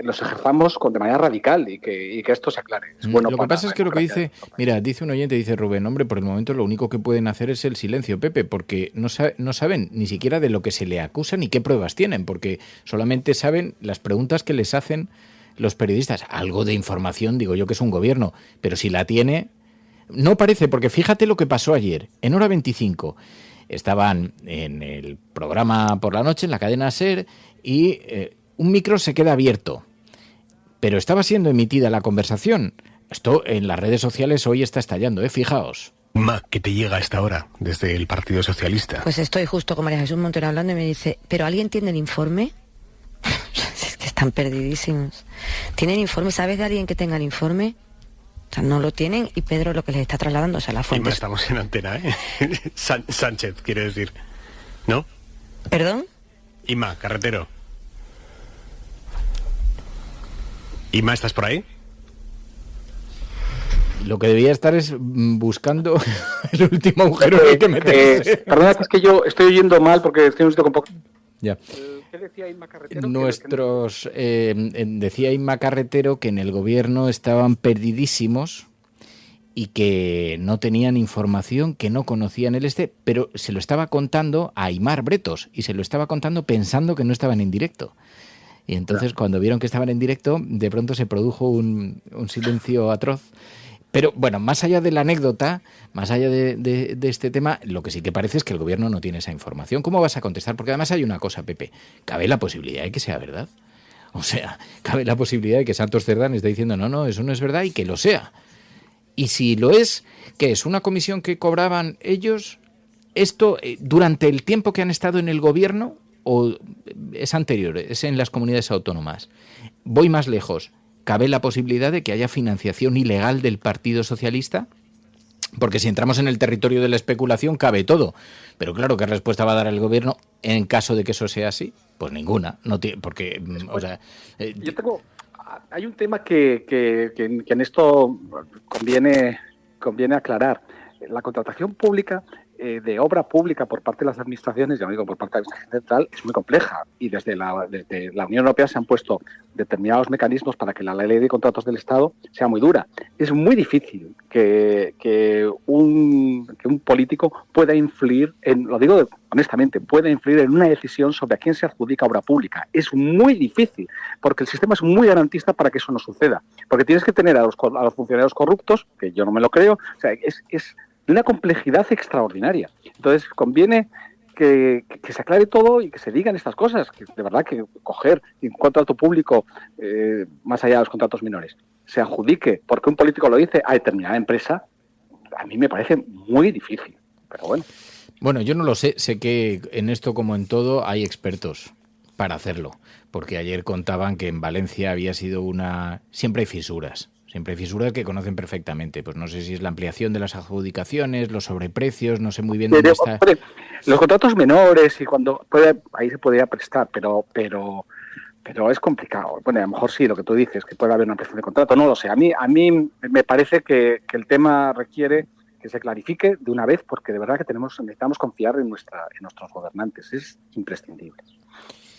los ejerzamos de manera radical y que esto se aclare. Es bueno. Lo que pasa es que lo que dice, mira, dice un oyente, dice Rubén, hombre, por el momento lo único que pueden hacer es el silencio, Pepe, porque no saben ni siquiera de lo que se le acusa ni qué pruebas tienen, porque solamente saben las preguntas que les hacen los periodistas. Algo de información, digo yo que es un gobierno, pero si la tiene, no parece, porque fíjate lo que pasó ayer, en Hora 25. Estaban en el programa por la noche, en la cadena SER, y un micro se queda abierto, pero estaba siendo emitida la conversación. Esto en las redes sociales hoy está estallando, fijaos. Ma, ¿qué te llega a esta hora desde el Partido Socialista? Pues estoy justo con María Jesús Montero hablando y me dice, ¿pero alguien tiene el informe? Es que están perdidísimos. ¿Tienen informe? ¿Sabes de alguien que tenga el informe? O sea, no lo tienen y Pedro lo que les está trasladando, o sea, la fuente. Estamos en antena, ¿eh? Sánchez, quiere decir, ¿no? ¿Perdón? Inma, Carretero. Inma, ¿estás por ahí? Lo que debía estar es buscando el último agujero que hay que meterse. Perdona, que es que yo estoy oyendo mal porque estoy en un sitio con poco... Ya. ¿Qué decía Inma Carretero? Decía Inma Carretero que en el gobierno estaban perdidísimos y que no tenían información, que no conocían pero se lo estaba contando a Aimar Bretos y se lo estaba contando pensando que no estaban en directo. Y entonces cuando vieron que estaban en directo, de pronto se produjo un silencio atroz. Pero bueno, más allá de la anécdota, más allá de este tema, lo que sí que parece es que el gobierno no tiene esa información. ¿Cómo vas a contestar? Porque además hay una cosa, Pepe, cabe la posibilidad de que sea verdad. O sea, cabe la posibilidad de que Santos Cerdán esté diciendo no, eso no es verdad y que lo sea. Y si lo es, ¿qué es? ¿Una comisión que cobraban ellos? ¿Esto durante el tiempo que han estado en el gobierno o es anterior, es en las comunidades autónomas? Voy más lejos. ¿Cabe la posibilidad de que haya financiación ilegal del Partido Socialista? Porque si entramos en el territorio de la especulación, cabe todo. Pero claro, ¿qué respuesta va a dar el gobierno en caso de que eso sea así? Pues ninguna. No porque, yo tengo... Hay un tema que en esto conviene aclarar. La contratación pública de obra pública por parte de las administraciones, ya no digo por parte de la Administración Central, es muy compleja y desde la Unión Europea se han puesto determinados mecanismos para que la ley de contratos del Estado sea muy dura. Es muy difícil que un político pueda influir, lo digo honestamente, pueda influir en una decisión sobre a quién se adjudica obra pública. Es muy difícil, porque el sistema es muy garantista para que eso no suceda. Porque tienes que tener a los funcionarios corruptos, que yo no me lo creo, o sea, es de una complejidad extraordinaria. Entonces, conviene que se aclare todo y que se digan estas cosas, que de verdad que coger un contrato público, más allá de los contratos menores, se adjudique, porque un político lo dice, a determinada empresa, a mí me parece muy difícil, pero bueno. Bueno, yo no lo sé, sé que en esto como en todo hay expertos para hacerlo, porque ayer contaban que en Valencia había sido siempre hay fisuras que conocen perfectamente. Pues no sé si es la ampliación de las adjudicaciones, los sobreprecios, no sé muy bien dónde está. Los contratos menores y cuando ahí se podría prestar, pero es complicado. Bueno, a lo mejor sí, lo que tú dices, que puede haber una ampliación de contrato, no lo sé. A mí me parece que el tema requiere que se clarifique de una vez, porque de verdad que necesitamos confiar en nuestros gobernantes. Es imprescindible.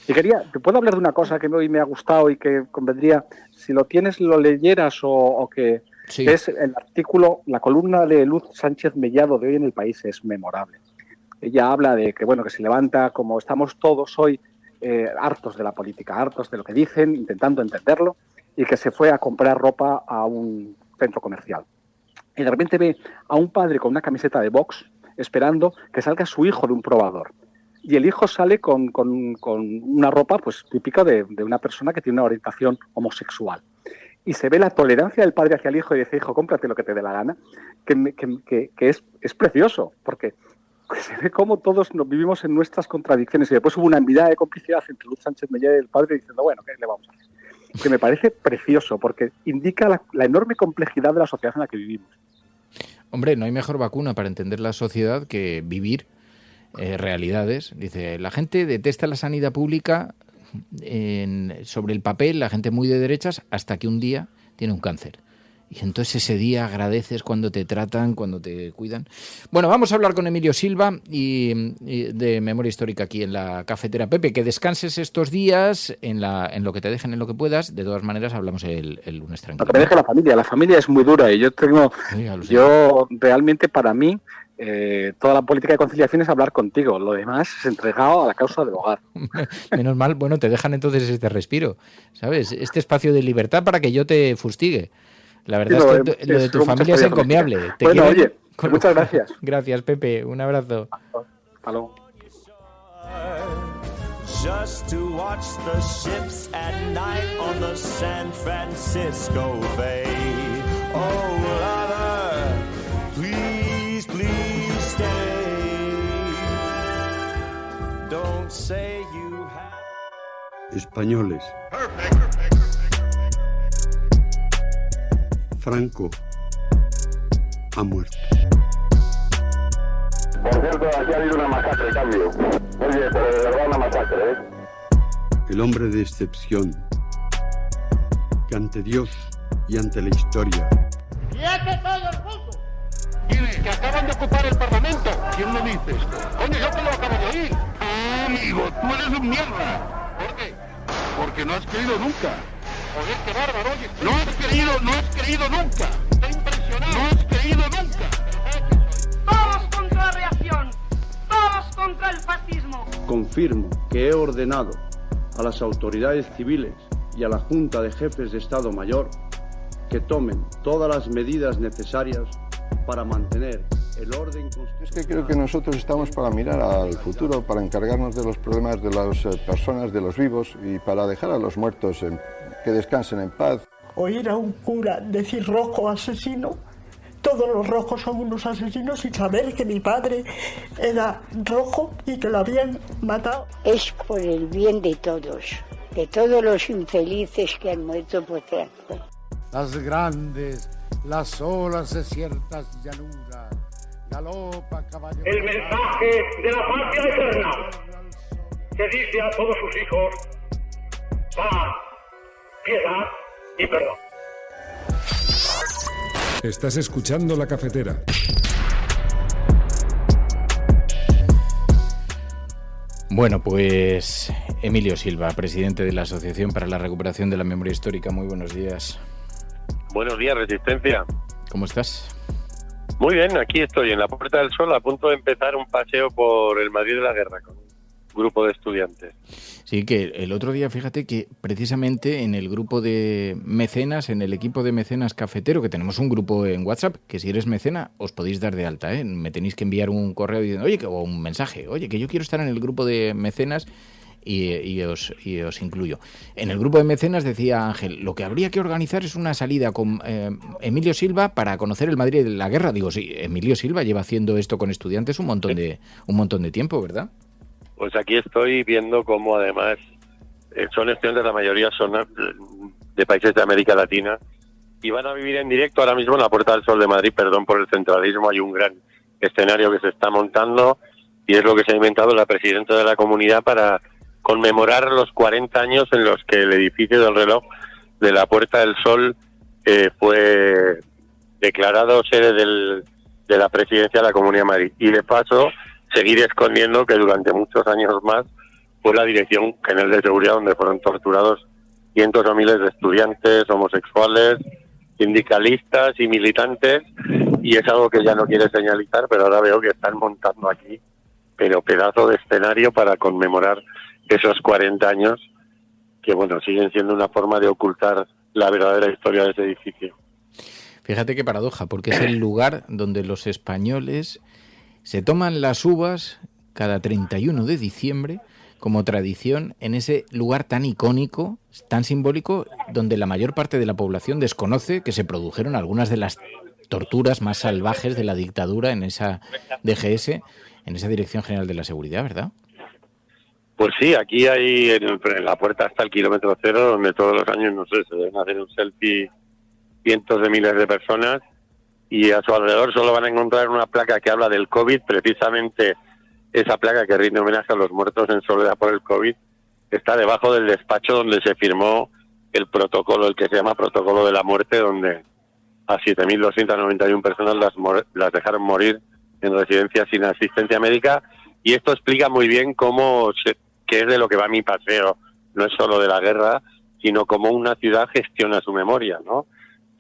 Y te puedo hablar de una cosa que hoy me ha gustado y que convendría, si lo tienes, lo leyeras o que sí. Es el artículo, la columna de Luz Sánchez Mellado de hoy en El País, es memorable. Ella habla de que se levanta, como estamos todos hoy hartos de la política, hartos de lo que dicen, intentando entenderlo, y que se fue a comprar ropa a un centro comercial. Y de repente ve a un padre con una camiseta de Vox esperando que salga su hijo de un probador. Y el hijo sale con una ropa pues típica de una persona que tiene una orientación homosexual. Y se ve la tolerancia del padre hacia el hijo y dice, hijo, cómprate lo que te dé la gana, que es precioso, porque se ve cómo todos vivimos en nuestras contradicciones. Y después hubo una mirada de complicidad entre Luz Sánchez Mellado y el padre diciendo, bueno, ¿qué le vamos a hacer? Que me parece precioso, porque indica la enorme complejidad de la sociedad en la que vivimos. Hombre, no hay mejor vacuna para entender la sociedad que vivir realidades. Dice, la gente detesta la sanidad pública sobre el papel, la gente muy de derechas, hasta que un día tiene un cáncer. Y entonces ese día agradeces cuando te tratan, cuando te cuidan. Bueno, vamos a hablar con Emilio Silva y de Memoria Histórica aquí en la cafetera. Pepe, que descanses estos días en lo que te dejen, en lo que puedas. De todas maneras, hablamos el lunes tranquilo. Lo que me deja la familia es muy dura y yo realmente para mí toda la política de conciliación es hablar contigo, lo demás es entregado a la causa del hogar. Menos mal, bueno, te dejan entonces este respiro, ¿sabes? Este espacio de libertad para que yo te fustigue. La verdad es que lo de tu familia es encomiable. Bueno, oye, muchas gracias. Gracias, Pepe. Un abrazo. Hasta luego. Just to watch the ships at night on the San Francisco Bay. Oh, lover, please, please stay. Don't say you have... Españoles. Franco ha muerto. Por cierto, aquí ha habido una masacre, cambio. Oye, pero de verdad una masacre, ¿eh? El hombre de excepción, que ante Dios y ante la historia... ¡Quiete todo el mundo! ¿Quiénes? Que acaban de ocupar el Parlamento. ¿Quién lo dice esto? Coño, yo que lo acabo de oír. Ah, amigo, tú eres un mierda. ¿Por qué? Porque no has querido nunca. Joder, qué bárbaro, oye. No has querido nunca. Está impresionado. No has querido nunca. Todos contra la reacción. Todos contra el fascismo. Confirmo que he ordenado a las autoridades civiles y a la Junta de Jefes de Estado Mayor que tomen todas las medidas necesarias para mantener el orden constitucional. Es que creo que nosotros estamos para mirar al futuro, para encargarnos de los problemas de las personas, de los vivos y para dejar a los muertos que descansen en paz. Oír a un cura decir rojo asesino, todos los rojos son unos asesinos, y saber que mi padre era rojo y que lo habían matado. Es por el bien de todos los infelices que han muerto por tráfico. Las grandes, las olas de ciertas llanuras, galopa caballo. El mensaje de la patria eterna que dice a todos sus hijos: paz, piedad y perdón. Estás escuchando La Cafetera. Bueno, pues Emilio Silva, presidente de la Asociación para la Recuperación de la Memoria Histórica. Muy buenos días. Buenos días, Resistencia. ¿Cómo estás? Muy bien, aquí estoy en la Puerta del Sol, a punto de empezar un paseo por el Madrid de la Guerra con un grupo de estudiantes. Sí, que el otro día, fíjate que precisamente en el grupo de mecenas, en el equipo de mecenas cafetero, que tenemos un grupo en WhatsApp, que si eres mecena os podéis dar de alta, ¿eh? Me tenéis que enviar un correo diciendo, oye, o un mensaje, oye, que yo quiero estar en el grupo de mecenas y os incluyo. En el grupo de mecenas decía Ángel, lo que habría que organizar es una salida con Emilio Silva para conocer el Madrid de la Guerra. Digo, sí, Emilio Silva lleva haciendo esto con estudiantes un montón de tiempo, ¿verdad? Pues aquí estoy viendo cómo además son estudiantes, la mayoría son de países de América Latina y van a vivir en directo ahora mismo en la Puerta del Sol de Madrid. Perdón por el centralismo, hay un gran escenario que se está montando y es lo que se ha inventado la presidenta de la comunidad para conmemorar los 40 años en los que el edificio del reloj de la Puerta del Sol fue declarado sede de la presidencia de la Comunidad de Madrid. Y de paso, seguir escondiendo que durante muchos años más fue la Dirección General de Seguridad donde fueron torturados cientos o miles de estudiantes, homosexuales, sindicalistas y militantes, y es algo que ya no quiere señalizar, pero ahora veo que están montando aquí, pero pedazo de escenario para conmemorar esos 40 años que, bueno, siguen siendo una forma de ocultar la verdadera historia de ese edificio. Fíjate qué paradoja, porque es el lugar donde los españoles se toman las uvas cada 31 de diciembre como tradición en ese lugar tan icónico, tan simbólico, donde la mayor parte de la población desconoce que se produjeron algunas de las torturas más salvajes de la dictadura en esa DGS, en esa Dirección General de la Seguridad, ¿verdad? Pues sí, aquí hay en la puerta hasta el kilómetro cero, donde todos los años, no sé, se deben hacer un selfie cientos de miles de personas y a su alrededor solo van a encontrar una placa que habla del COVID, precisamente esa placa que rinde homenaje a los muertos en soledad por el COVID, está debajo del despacho donde se firmó el protocolo, el que se llama Protocolo de la Muerte, donde a 7.291 personas las dejaron morir en residencias sin asistencia médica. Y esto explica muy bien qué es de lo que va mi paseo. No es solo de la guerra, sino cómo una ciudad gestiona su memoria, ¿no?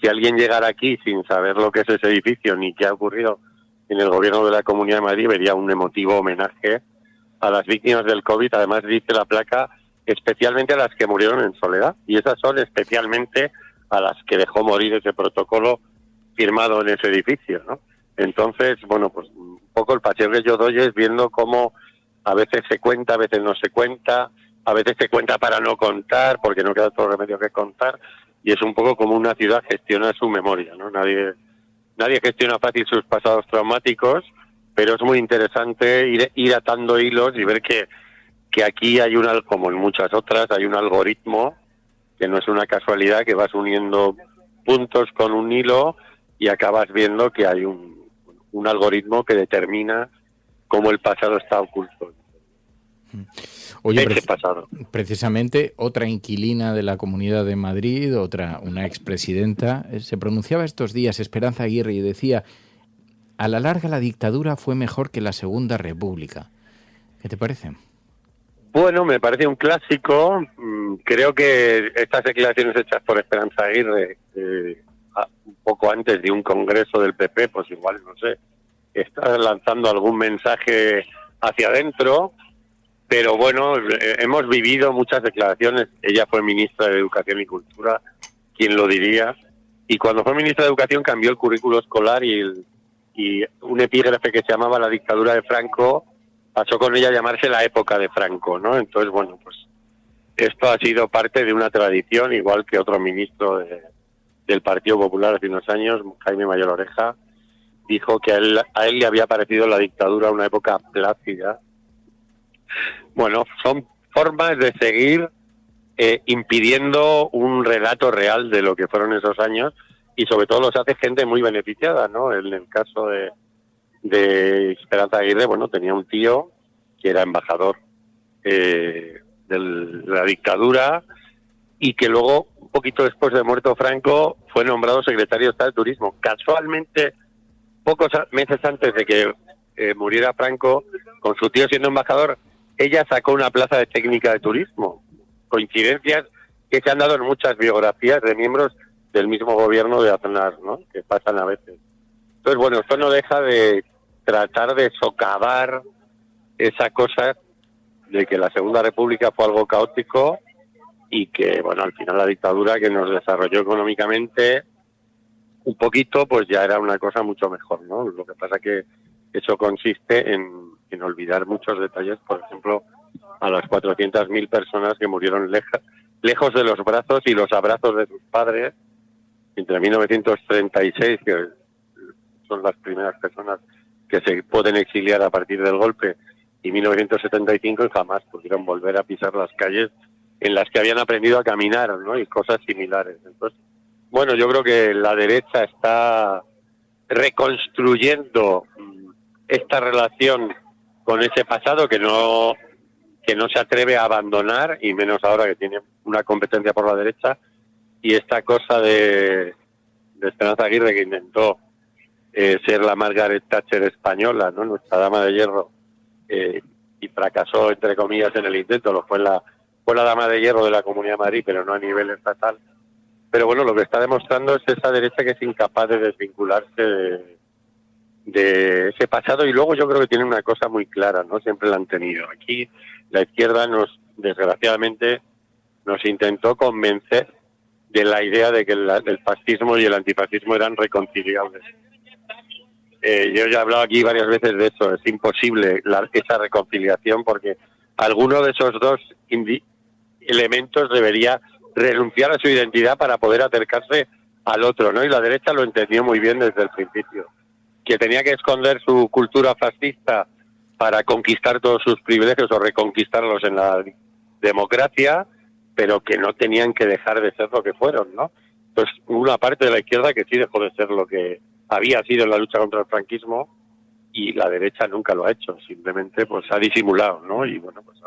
Si alguien llegara aquí sin saber lo que es ese edificio ni qué ha ocurrido en el gobierno de la Comunidad de Madrid vería un emotivo homenaje a las víctimas del COVID. Además dice la placa, especialmente a las que murieron en soledad, y esas son especialmente a las que dejó morir ese protocolo firmado en ese edificio, ¿no? Entonces, bueno, pues un poco el paseo que yo doy es viendo cómo a veces se cuenta, a veces no se cuenta, a veces se cuenta para no contar, porque no queda otro remedio que contar, y es un poco como una ciudad gestiona su memoria, ¿no? Nadie gestiona fácil sus pasados traumáticos, pero es muy interesante ir atando hilos y ver que aquí hay como en muchas otras, hay un algoritmo que no es una casualidad, que vas uniendo puntos con un hilo y acabas viendo que hay un algoritmo que determina cómo el pasado está oculto. Oye, precisamente otra inquilina de la Comunidad de Madrid, una expresidenta, se pronunciaba estos días, Esperanza Aguirre, y decía: a la larga la dictadura fue mejor que la Segunda República. ¿Qué te parece? Bueno, me parece un clásico. Creo que estas declaraciones hechas por Esperanza Aguirre un poco antes de un congreso del PP, pues igual, no sé, está lanzando algún mensaje hacia adentro. Pero bueno, hemos vivido muchas declaraciones. Ella fue ministra de Educación y Cultura, ¿quién lo diría? Y cuando fue ministra de Educación cambió el currículo escolar y un epígrafe que se llamaba La dictadura de Franco pasó con ella a llamarse La época de Franco, ¿no? Entonces, bueno, pues esto ha sido parte de una tradición, igual que otro ministro del Partido Popular hace unos años, Jaime Mayor Oreja, dijo que a él le había parecido la dictadura una época plácida. Bueno, son formas de seguir impidiendo un relato real de lo que fueron esos años, y sobre todo los hace gente muy beneficiada, ¿no? En el caso de Esperanza Aguirre, bueno, tenía un tío que era embajador de la dictadura y que luego, un poquito después de muerto Franco, fue nombrado secretario de Estado de Turismo. Casualmente, pocos meses antes de que muriera Franco, con su tío siendo embajador, ella sacó una plaza de técnica de turismo. Coincidencias que se han dado en muchas biografías de miembros del mismo gobierno de Aznar, ¿no? Que pasan a veces. Entonces, bueno, esto no deja de tratar de socavar esa cosa de que la Segunda República fue algo caótico y que, bueno, al final la dictadura que nos desarrolló económicamente un poquito, pues ya era una cosa mucho mejor, ¿no? Lo que pasa que eso consiste en olvidar muchos detalles, por ejemplo, a las 400.000 personas que murieron lejos de los brazos y los abrazos de sus padres entre 1936, que son las primeras personas que se pueden exiliar a partir del golpe, y 1975, y jamás pudieron volver a pisar las calles en las que habían aprendido a caminar, ¿no? Y cosas similares. Entonces, bueno, yo creo que la derecha está reconstruyendo esta relación con ese pasado que no se atreve a abandonar, y menos ahora que tiene una competencia por la derecha, y esta cosa de Esperanza Aguirre, que intentó ser la Margaret Thatcher española, ¿no? Nuestra dama de hierro, y fracasó, entre comillas, en el intento. Fue la dama de hierro de la Comunidad de Madrid, pero no a nivel estatal. Pero bueno, lo que está demostrando es esa derecha que es incapaz de desvincularse de ese pasado, y luego yo creo que tiene una cosa muy clara, ¿no? Siempre la han tenido. Aquí la izquierda desgraciadamente nos intentó convencer de la idea de que el fascismo y el antifascismo eran reconciliables. Yo ya he hablado aquí varias veces de eso. Es imposible esa reconciliación, porque alguno de esos dos elementos debería renunciar a su identidad para poder acercarse al otro, ¿no? Y la derecha lo entendió muy bien desde el principio, que tenía que esconder su cultura fascista para conquistar todos sus privilegios o reconquistarlos en la democracia, pero que no tenían que dejar de ser lo que fueron, ¿no? Entonces, una parte de la izquierda que sí dejó de ser lo que había sido en la lucha contra el franquismo, y la derecha nunca lo ha hecho, simplemente pues ha disimulado, ¿no? Y bueno, pues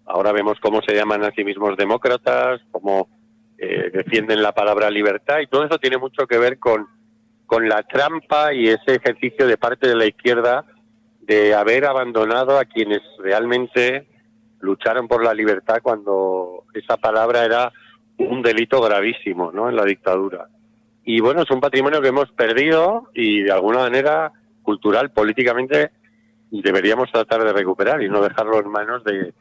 ahora vemos cómo se llaman a sí mismos demócratas, cómo defienden la palabra libertad, y todo eso tiene mucho que ver con la trampa y ese ejercicio de parte de la izquierda de haber abandonado a quienes realmente lucharon por la libertad cuando esa palabra era un delito gravísimo, ¿no? En la dictadura. Y bueno, es un patrimonio que hemos perdido y de alguna manera, cultural, políticamente, deberíamos tratar de recuperar y no dejarlo en manos de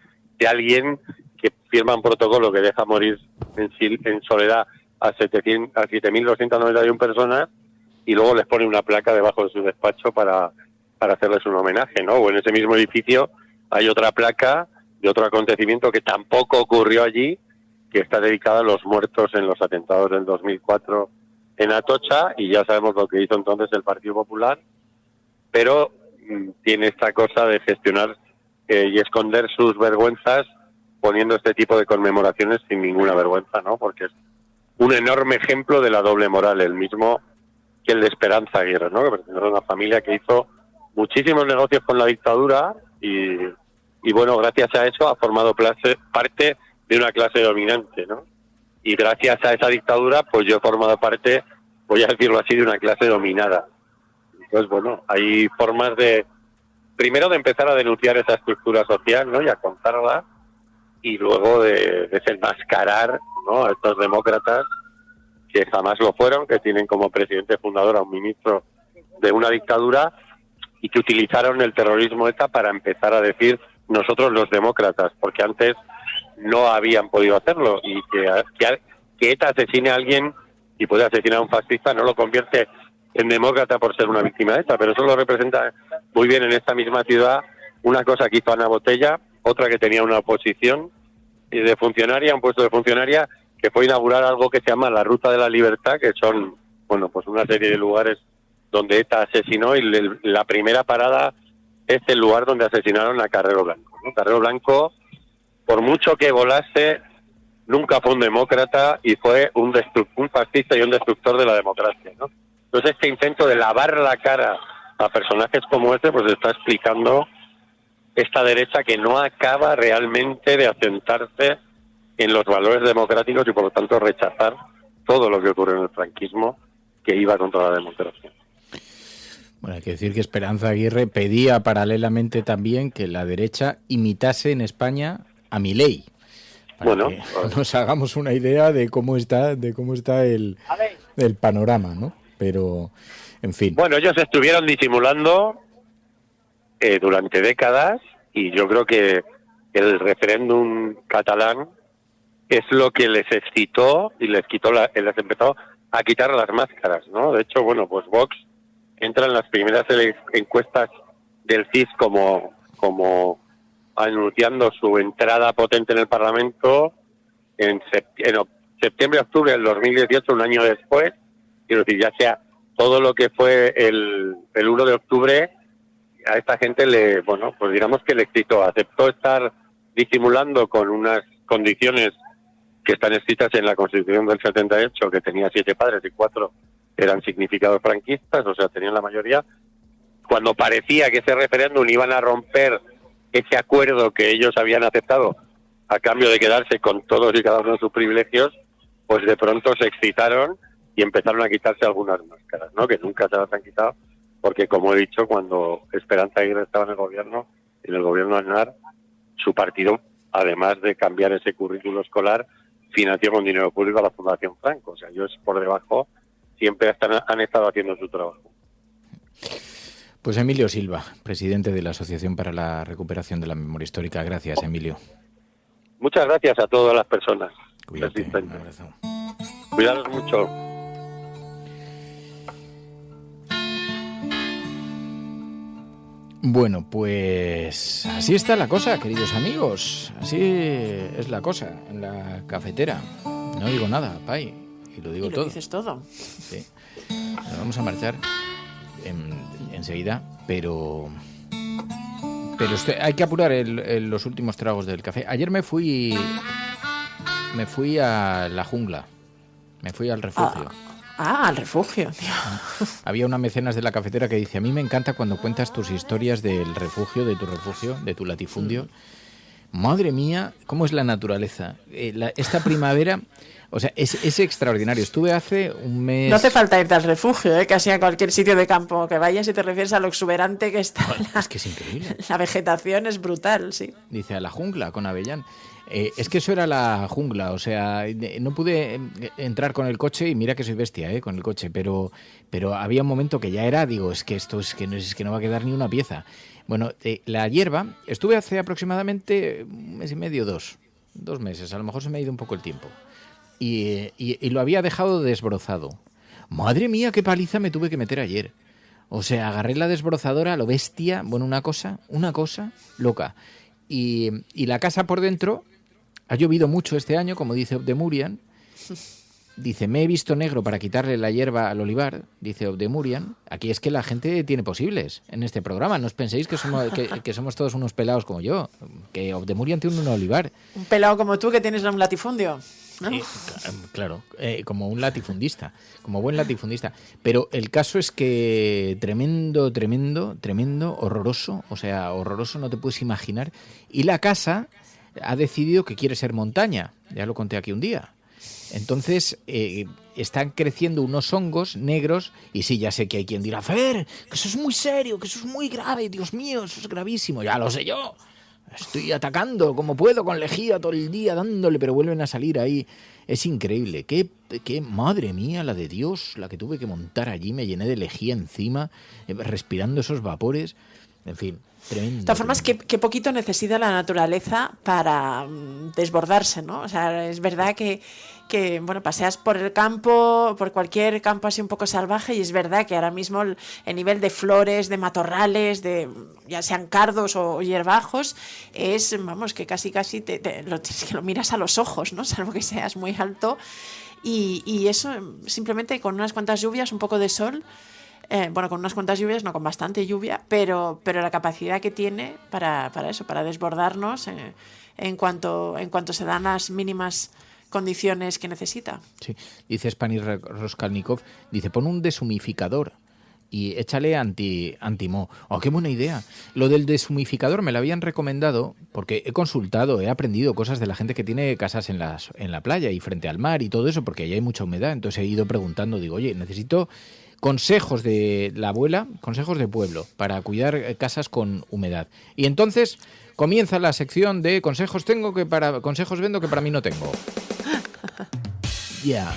alguien que firma un protocolo que deja morir en soledad a 7.291 personas y luego les pone una placa debajo de su despacho para hacerles un homenaje, ¿no? O en ese mismo edificio hay otra placa de otro acontecimiento que tampoco ocurrió allí, que está dedicada a los muertos en los atentados del 2004 en Atocha, y ya sabemos lo que hizo entonces el Partido Popular, pero tiene esta cosa de gestionar y esconder sus vergüenzas poniendo este tipo de conmemoraciones sin ninguna vergüenza, ¿no? Porque es un enorme ejemplo de la doble moral, el mismo que el de Esperanza Aguirre, ¿no? Que pertenece a una familia que hizo muchísimos negocios con la dictadura y bueno, gracias a eso ha formado parte de una clase dominante, ¿no? Y gracias a esa dictadura, pues yo he formado parte, voy a decirlo así, de una clase dominada. Entonces, bueno, hay formas primero de empezar a denunciar esa estructura social, ¿no? Y a contarla, y luego de desenmascarar, ¿no? A estos demócratas que jamás lo fueron, que tienen como presidente fundador a un ministro de una dictadura y que utilizaron el terrorismo ETA para empezar a decir nosotros los demócratas, porque antes no habían podido hacerlo, y que ETA asesine a alguien y puede asesinar a un fascista no lo convierte en demócrata por ser una víctima de ETA, pero eso lo representa muy bien en esta misma ciudad una cosa que hizo Ana Botella, otra que tenía una oposición de funcionaria, un puesto de funcionaria, que fue inaugurar algo que se llama la Ruta de la Libertad, que son, bueno, pues una serie de lugares donde ETA asesinó, y la primera parada es el lugar donde asesinaron a Carrero Blanco, ¿no? Carrero Blanco, por mucho que volase, nunca fue un demócrata y fue un fascista y un destructor de la democracia, ¿no? Entonces este intento de lavar la cara a personajes como este, pues está explicando esta derecha que no acaba realmente de asentarse en los valores democráticos y por lo tanto rechazar todo lo que ocurrió en el franquismo, que iba contra la democracia. Bueno, hay que decir que Esperanza Aguirre pedía paralelamente también que la derecha imitase en España a Milei. Bueno, que nos hagamos una idea de cómo está el panorama, ¿no? Pero, en fin. Bueno, ellos estuvieron disimulando durante décadas, y yo creo que el referéndum catalán es lo que les excitó y les empezó a quitar las máscaras, ¿no? De hecho, bueno, pues Vox entra en las primeras encuestas del CIS como anunciando su entrada potente en el Parlamento en septiembre-octubre del 2018, un año después. Quiero decir, ya sea todo lo que fue el 1 de octubre, a esta gente pues digamos que le excitó, aceptó estar disimulando con unas condiciones que están escritas en la Constitución del 78, que tenía 7 padres y 4 eran significados franquistas, o sea, tenían la mayoría. Cuando parecía que ese referéndum iban a romper ese acuerdo que ellos habían aceptado a cambio de quedarse con todos y cada uno de sus privilegios, pues de pronto se excitaron y empezaron a quitarse algunas máscaras, ¿no? Que nunca se las han quitado, porque como he dicho, cuando Esperanza Aguirre estaba en el gobierno Aznar, su partido, además de cambiar ese currículo escolar, financió con dinero público a la Fundación Franco. O sea, ellos por debajo siempre han estado haciendo su trabajo. Pues Emilio Silva, presidente de la Asociación para la Recuperación de la Memoria Histórica. Gracias, Emilio. Muchas gracias a todas las personas. Cuídate, un abrazo. Cuidados mucho. Bueno, pues así está la cosa, queridos amigos. Así es la cosa en la cafetera. No digo nada, Pai, y lo digo todo. Lo dices todo. Sí. Nos vamos a marchar enseguida, pero hay que apurar los últimos tragos del café. Ayer me fui a la jungla, me fui al refugio. Al refugio, tío. Había una mecenas de la cafetera que dice: a mí me encanta cuando cuentas tus historias del refugio, de tu latifundio. Madre mía, cómo es la naturaleza. Esta primavera, o sea, es extraordinario. Estuve hace un mes... No hace falta irte al refugio, casi a cualquier sitio de campo que vayas, y te refieres a lo exuberante que está. Es que es increíble. La vegetación es brutal, sí. Dice: a la jungla con Avellán. Es que eso era la jungla, o sea, no pude entrar con el coche y mira que soy bestia, con el coche, pero había un momento que ya era, digo, es que esto es que no va a quedar ni una pieza. Bueno, la hierba, estuve hace aproximadamente 1 mes y medio, 2 meses, a lo mejor se me ha ido un poco el tiempo, y lo había dejado desbrozado. Madre mía, qué paliza me tuve que meter ayer. O sea, agarré la desbrozadora, lo bestia, bueno, una cosa loca. Y la casa por dentro, ha llovido mucho este año, como dice Obdemurian. Dice, me he visto negro para quitarle la hierba al olivar, dice Obdemurian. Aquí es que la gente tiene posibles en este programa. No os penséis que somos todos unos pelados como yo, que Obdemurian tiene un olivar. Un pelado como tú que tienes un latifundio, ¿no? Claro, como un latifundista, como buen latifundista. Pero el caso es que tremendo, horroroso, o sea, horroroso no te puedes imaginar. Y la casa ha decidido que quiere ser montaña, ya lo conté aquí un día. Entonces están creciendo unos hongos negros y sí, ya sé que hay quien dirá, Fer, que eso es muy serio, que eso es muy grave, Dios mío, eso es gravísimo, ya lo sé yo. Estoy atacando como puedo con lejía todo el día dándole, pero vuelven a salir ahí. Es increíble. Qué madre mía, la de Dios, la que tuve que montar allí. Me llené de lejía encima, respirando esos vapores. En fin, tremendo. De todas formas, qué poquito necesita la naturaleza para desbordarse, ¿no? O sea, es verdad que bueno, paseas por el campo, por cualquier campo así un poco salvaje, y es verdad que ahora mismo el nivel de flores, de matorrales, de ya sean cardos o hierbajos, es, vamos, que casi que lo miras a los ojos, ¿no? Salvo que seas muy alto, y eso simplemente con unas cuantas lluvias, un poco de sol, bueno, con unas cuantas lluvias, no con bastante lluvia, pero la capacidad que tiene para eso, para desbordarnos en cuanto se dan las mínimas condiciones que necesita. Sí, dice Spani Roskalnikov, dice, pon un deshumificador y échale anti-moho. ¡Oh, qué buena idea! Lo del deshumificador me lo habían recomendado porque he consultado, he aprendido cosas de la gente que tiene casas en la playa y frente al mar y todo eso, porque allá hay mucha humedad. Entonces he ido preguntando, digo, oye, necesito consejos de la abuela, consejos de pueblo para cuidar casas con humedad. Y entonces comienza la sección de consejos consejos vendo que para mí no tengo. Ya.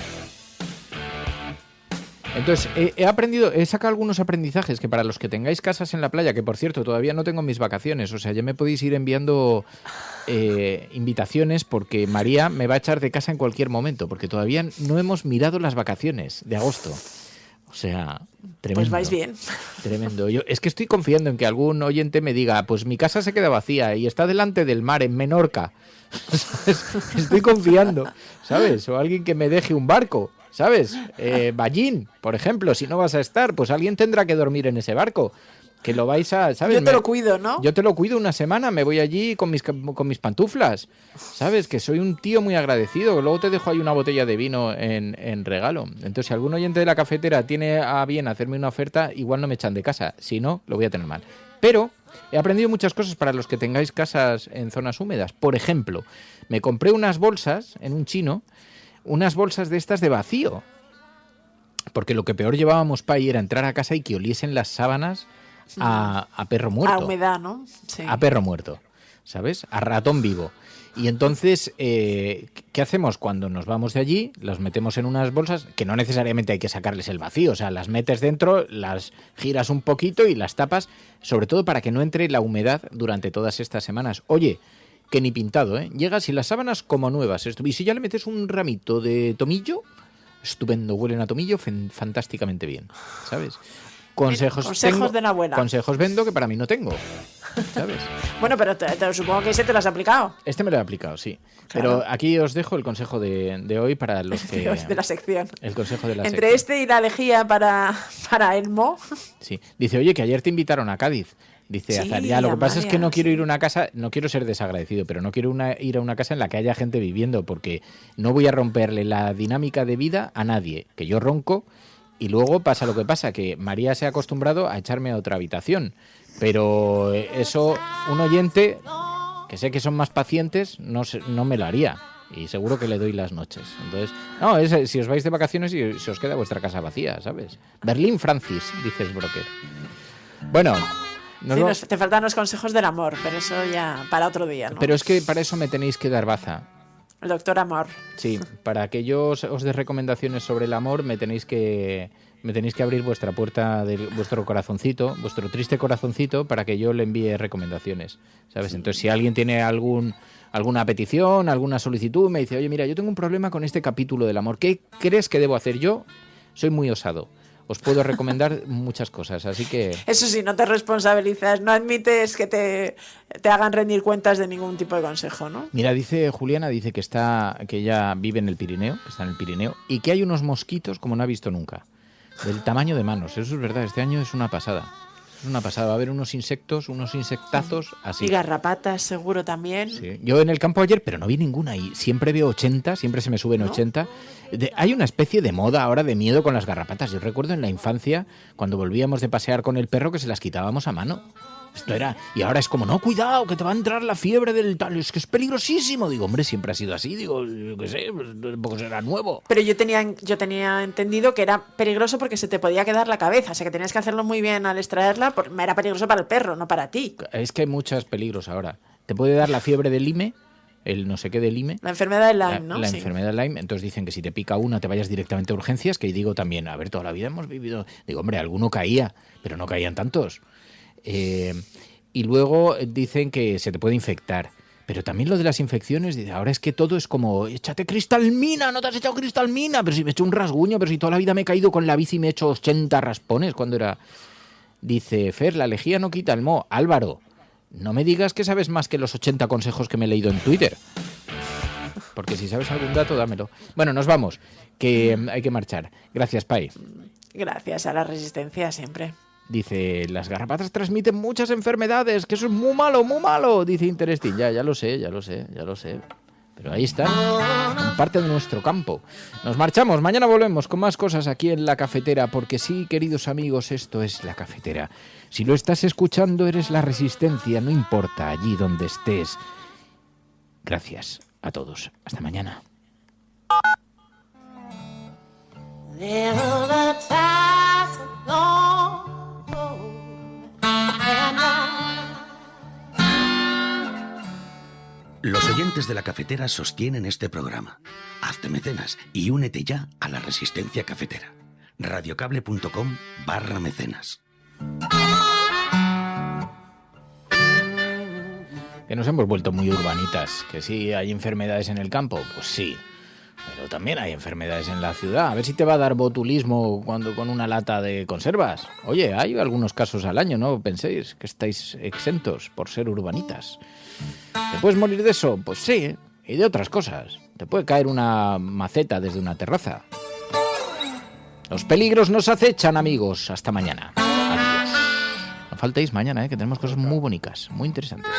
Entonces, he sacado algunos aprendizajes que para los que tengáis casas en la playa, que por cierto todavía no tengo mis vacaciones, o sea, ya me podéis ir enviando invitaciones porque María me va a echar de casa en cualquier momento, porque todavía no hemos mirado las vacaciones de agosto. O sea, tremendo. Pues vais bien. Tremendo. Yo es que estoy confiando en que algún oyente me diga, pues mi casa se queda vacía y está delante del mar, en Menorca. Estoy confiando, ¿sabes? O alguien que me deje un barco, ¿sabes? Ballín, por ejemplo, si no vas a estar, pues alguien tendrá que dormir en ese barco. Que lo vais a, ¿sabes? Yo te lo cuido, ¿no? Yo te lo cuido una semana, me voy allí con mis pantuflas, ¿sabes? Que soy un tío muy agradecido. Luego te dejo ahí una botella de vino en regalo. Entonces, si algún oyente de la cafetera tiene a bien hacerme una oferta, igual no me echan de casa. Si no, lo voy a tener mal. Pero he aprendido muchas cosas para los que tengáis casas en zonas húmedas. Por ejemplo, me compré unas bolsas en un chino, unas bolsas de estas de vacío. Porque lo que peor llevábamos para ir era entrar a casa y que oliesen las sábanas a perro muerto. A humedad, ¿no? Sí. A perro muerto, ¿sabes? A ratón vivo. Y entonces, ¿qué hacemos cuando nos vamos de allí? Las metemos en unas bolsas, que no necesariamente hay que sacarles el vacío, o sea, las metes dentro, las giras un poquito y las tapas, sobre todo para que no entre la humedad durante todas estas semanas. Oye, que ni pintado, ¿eh? Llegas y las sábanas como nuevas. Y si ya le metes un ramito de tomillo, estupendo, huelen a tomillo fantásticamente bien, ¿sabes? Consejos de la abuela. Consejos vendo que para mí no tengo, ¿sabes? Bueno, pero supongo que ese te lo has aplicado. Este me lo he aplicado, sí. Claro. Pero aquí os dejo el consejo de hoy para los que... De la sección. El consejo de la sección. Entre este y la lejía para el mo. Sí. Dice, oye, que ayer te invitaron a Cádiz. Dice sí, Azaria, lo que pasa es que no quiero sí. ir a una casa, no quiero ser desagradecido, pero no quiero ir a una casa en la que haya gente viviendo, porque no voy a romperle la dinámica de vida a nadie. Que yo ronco y luego pasa lo que pasa, que María se ha acostumbrado a echarme a otra habitación. Pero eso, un oyente, que sé que son más pacientes, no me lo haría. Y seguro que le doy las noches. Entonces, no, si os vais de vacaciones y se os queda vuestra casa vacía, ¿sabes? Berlín Francis, dices Broker. Bueno, Te faltan los consejos del amor, pero eso ya para otro día, ¿no? Pero es que para eso me tenéis que dar baza. El doctor Amor. Sí, para que yo os dé recomendaciones sobre el amor me tenéis que abrir vuestra puerta de vuestro corazoncito, vuestro triste corazoncito, para que yo le envíe recomendaciones, ¿sabes? Entonces, si alguien tiene alguna petición, alguna solicitud, me dice, oye, mira, yo tengo un problema con este capítulo del amor, ¿qué crees que debo hacer yo? Soy muy osado. Os puedo recomendar muchas cosas, así que... Eso sí, no te responsabilizas, no admites que te hagan rendir cuentas de ningún tipo de consejo, ¿no? Mira, Juliana dice que ella vive en el Pirineo, que está en el Pirineo, y que hay unos mosquitos como no ha visto nunca, del tamaño de manos. Eso es verdad, este año es una pasada. Es una pasada, va a haber unos insectazos así. Y garrapatas seguro también. Sí. Yo en el campo ayer, pero no vi ninguna, y siempre veo 80, siempre se me suben 80. Hay una especie de moda ahora de miedo con las garrapatas. Yo recuerdo en la infancia, cuando volvíamos de pasear con el perro, que se las quitábamos a mano. Esto era, y ahora es como, no, cuidado, que te va a entrar la fiebre del tal, es que es peligrosísimo. Digo, hombre, siempre ha sido así, digo, yo qué sé, pues tampoco será nuevo. Pero yo tenía entendido que era peligroso porque se te podía quedar la cabeza, o sea que tenías que hacerlo muy bien al extraerla, era peligroso para el perro, no para ti. Es que hay muchos peligros ahora. Te puede dar la fiebre del Lyme, el no sé qué del Lyme. La enfermedad del Lyme, ¿no? La sí. enfermedad del Lyme, entonces dicen que si te pica una te vayas directamente a urgencias, que digo también, a ver, toda la vida hemos vivido, digo, hombre, alguno caía, pero no caían tantos. Y luego dicen que se te puede infectar. Pero también lo de las infecciones, ahora es que todo es como, échate cristalmina, no te has echado cristalmina, pero si me he hecho un rasguño, pero si toda la vida me he caído con la bici y me he hecho 80 raspones cuando era... Dice, Fer, la lejía no quita el moho. Álvaro, no me digas que sabes más que los 80 consejos que me he leído en Twitter. Porque si sabes algún dato, dámelo. Bueno, nos vamos, que hay que marchar. Gracias, Pai. Gracias a la resistencia siempre. Dice, las garrapatas transmiten muchas enfermedades, que eso es muy malo, dice Interesting. Ya lo sé. Pero ahí está, en parte de nuestro campo. Nos marchamos, mañana volvemos con más cosas aquí en La Cafetera, porque sí, queridos amigos, esto es La Cafetera. Si lo estás escuchando, eres la resistencia, no importa, allí donde estés. Gracias a todos. Hasta mañana. Los oyentes de La Cafetera sostienen este programa. Hazte mecenas y únete ya a la resistencia cafetera. radiocable.com/mecenas. Que nos hemos vuelto muy urbanitas. Que sí, hay enfermedades en el campo, pues sí. Pero también hay enfermedades en la ciudad. A ver si te va a dar botulismo cuando con una lata de conservas. Oye, hay algunos casos al año, ¿no? Penséis que estáis exentos por ser urbanitas. ¿Te puedes morir de eso? Pues sí, y de otras cosas. Te puede caer una maceta desde una terraza. Los peligros nos acechan, amigos. Hasta mañana. Adiós. No faltéis mañana, que tenemos cosas muy bonitas, muy interesantes.